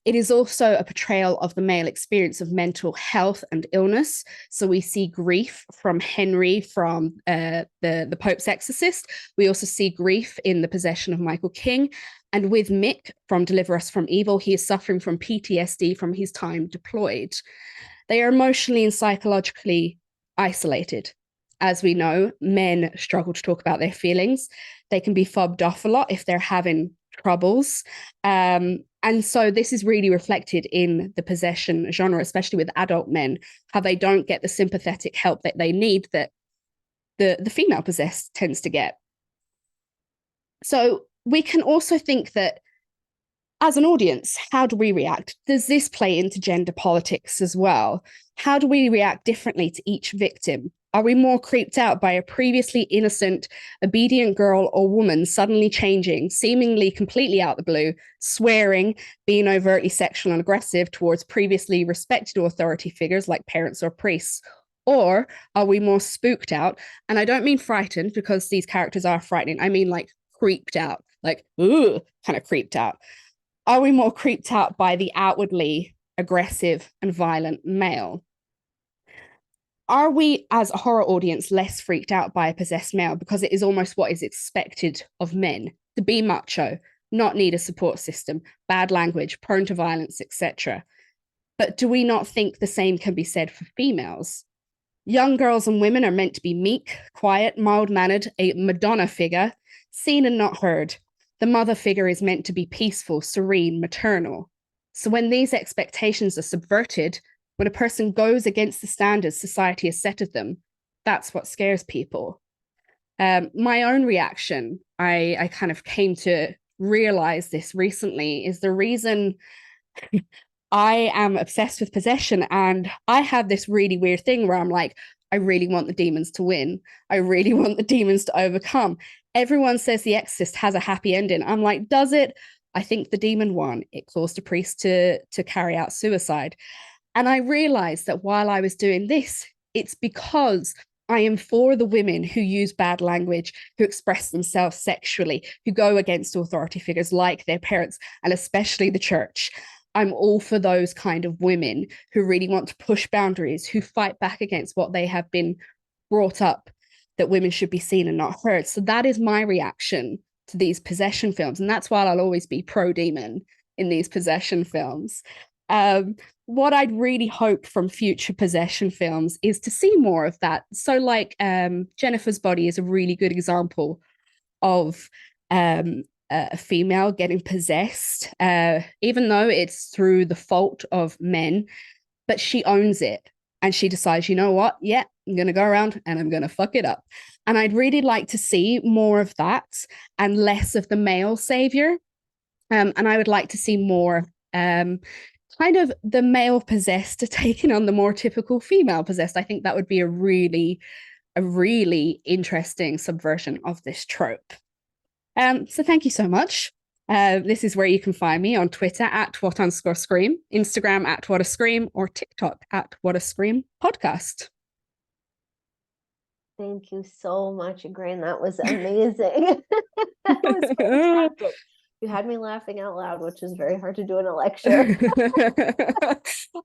It is also a portrayal of the male experience of mental health and illness. So we see grief from Henry from the Pope's Exorcist. We also see grief in the possession of Michael King. And with Mick from Deliver Us from Evil, he is suffering from PTSD from his time deployed. They are emotionally and psychologically isolated. As we know, men struggle to talk about their feelings. They can be fobbed off a lot if they're having troubles. And so this is really reflected in the possession genre, especially with adult men, how they don't get the sympathetic help that they need that the female possessed tends to get. So we can also think that as an audience, how do we react? Does this play into gender politics as well? How do we react differently to each victim? Are we more creeped out by a previously innocent, obedient girl or woman suddenly changing, seemingly completely out the blue, swearing, being overtly sexual and aggressive towards previously respected authority figures like parents or priests? Or are we more spooked out? And I don't mean frightened, because these characters are frightening. I mean like creeped out, like, ooh, kind of creeped out. Are we more creeped out by the outwardly aggressive and violent male? Are we, as a horror audience, less freaked out by a possessed male because it is almost what is expected of men? To be macho, not need a support system, bad language, prone to violence, etc. But do we not think the same can be said for females? Young girls and women are meant to be meek, quiet, mild-mannered, a Madonna figure, seen and not heard. The mother figure is meant to be peaceful, serene, maternal. So when these expectations are subverted, when a person goes against the standards society has set of them, that's what scares people. My own reaction, I kind of came to realize this recently, is the reason I am obsessed with possession. And I have this really weird thing where I'm like, I really want the demons to win. I really want the demons to overcome. Everyone says The Exorcist has a happy ending. I'm like, does it? I think the demon won. It caused a priest to carry out suicide. And I realized that while I was doing this, it's because I am for the women who use bad language, who express themselves sexually, who go against authority figures like their parents, and especially the church. I'm all for those kind of women who really want to push boundaries, who fight back against what they have been brought up that women should be seen and not heard. So that is my reaction to these possession films, and that's why I'll always be pro demon in these possession films. What I'd really hope from future possession films is to see more of that. So like Jennifer's Body is a really good example of a female getting possessed, even though it's through the fault of men, but she owns it and she decides, you know what? Yeah, I'm going to go around and I'm going to fuck it up. And I'd really like to see more of that and less of the male savior. And I would like to see more kind of the male possessed taking on the more typical female possessed. I think that would be a really interesting subversion of this trope. So thank you so much. This is where you can find me on Twitter at @what_scream, Instagram at @whatascream, or TikTok at @whatascream_podcast. Thank you so much, Ygraine. That was amazing. That was fantastic. You had me laughing out loud, which is very hard to do in a lecture.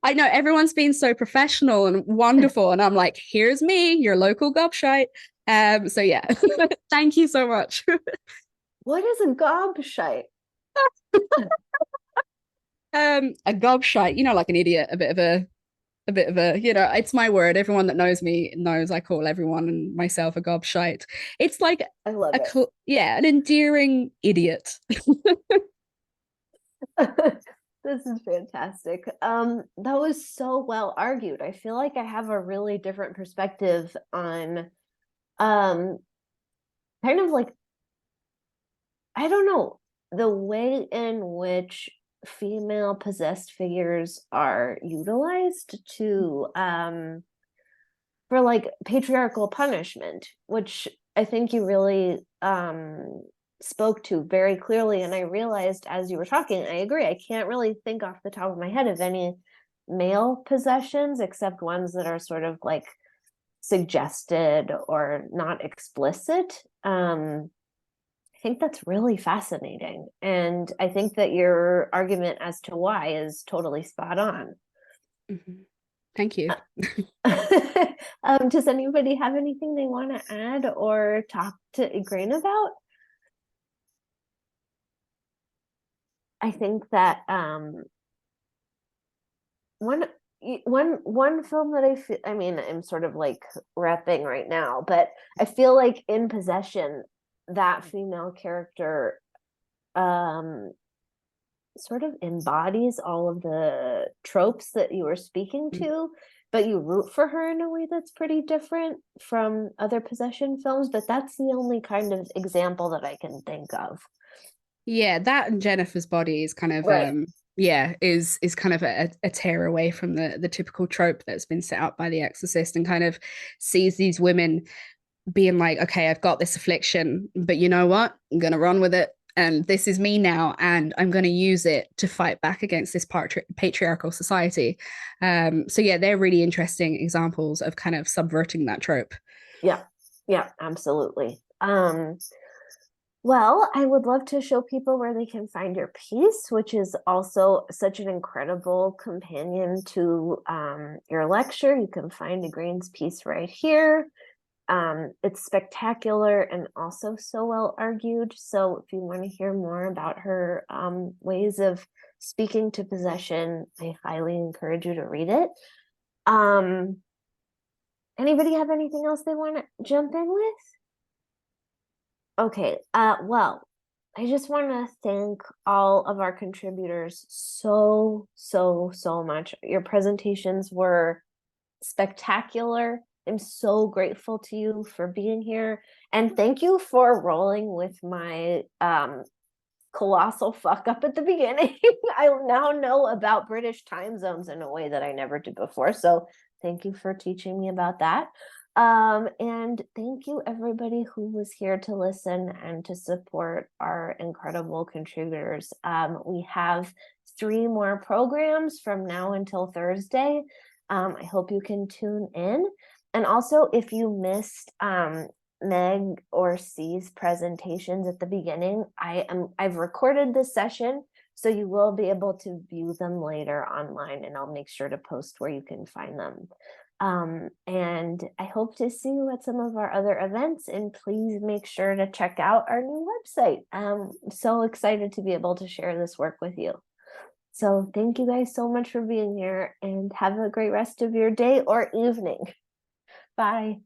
I know everyone's been so professional and wonderful, and I'm like, here's me, your local gobshite. So yeah, thank you so much. What is a gobshite? A gobshite, you know, like an idiot, a bit of a, you know, it's my word. Everyone that knows me knows I call everyone and myself a gobshite. It's like I love it. Yeah, an endearing idiot. This is fantastic. That was so well argued. I feel like I have a really different perspective on kind of like, I don't know, the way in which female possessed figures are utilized to for like patriarchal punishment, which I think you really spoke to very clearly. And I realized as you were talking, I agree, I can't really think off the top of my head of any male possessions except ones that are sort of like suggested or not explicit. I think that's really fascinating. And I think that your argument as to why is totally spot on. Mm-hmm. Thank you. Does anybody have anything they want to add or talk to Ygraine about? I think that one film that I feel, I mean, I'm sort of like repping right now, but I feel like in Possession, that female character sort of embodies all of the tropes that you were speaking to, but you root for her in a way that's pretty different from other Possession films. But that's the only kind of example that I can think of. Yeah, that and Jennifer's Body is kind of right. Is kind of a tear away from the typical trope that's been set up by The Exorcist, and kind of sees these women being like, okay, I've got this affliction, but you know what? I'm going to run with it. And this is me now. And I'm going to use it to fight back against this patriarchal society. So yeah, they're really interesting examples of kind of subverting that trope. Yeah, absolutely. Well, I would love to show people where they can find your piece, which is also such an incredible companion to your lecture. You can find Ygraine's piece right here. It's spectacular and also so well argued. So if you want to hear more about her ways of speaking to possession, I highly encourage you to read it. Anybody have anything else they want to jump in with? Okay, well, I just want to thank all of our contributors so much. Your presentations were spectacular. I'm so grateful to you for being here. And thank you for rolling with my colossal fuck up at the beginning. I now know about British time zones in a way that I never did before. So thank you for teaching me about that. And thank you everybody who was here to listen and to support our incredible contributors. We have 3 more programs from now until Thursday. I hope you can tune in. And also, if you missed Meg or C's presentations at the beginning, I've recorded this session, so you will be able to view them later online, and I'll make sure to post where you can find them. And I hope to see you at some of our other events, and please make sure to check out our new website. I'm so excited to be able to share this work with you. So thank you guys so much for being here, and have a great rest of your day or evening. Bye.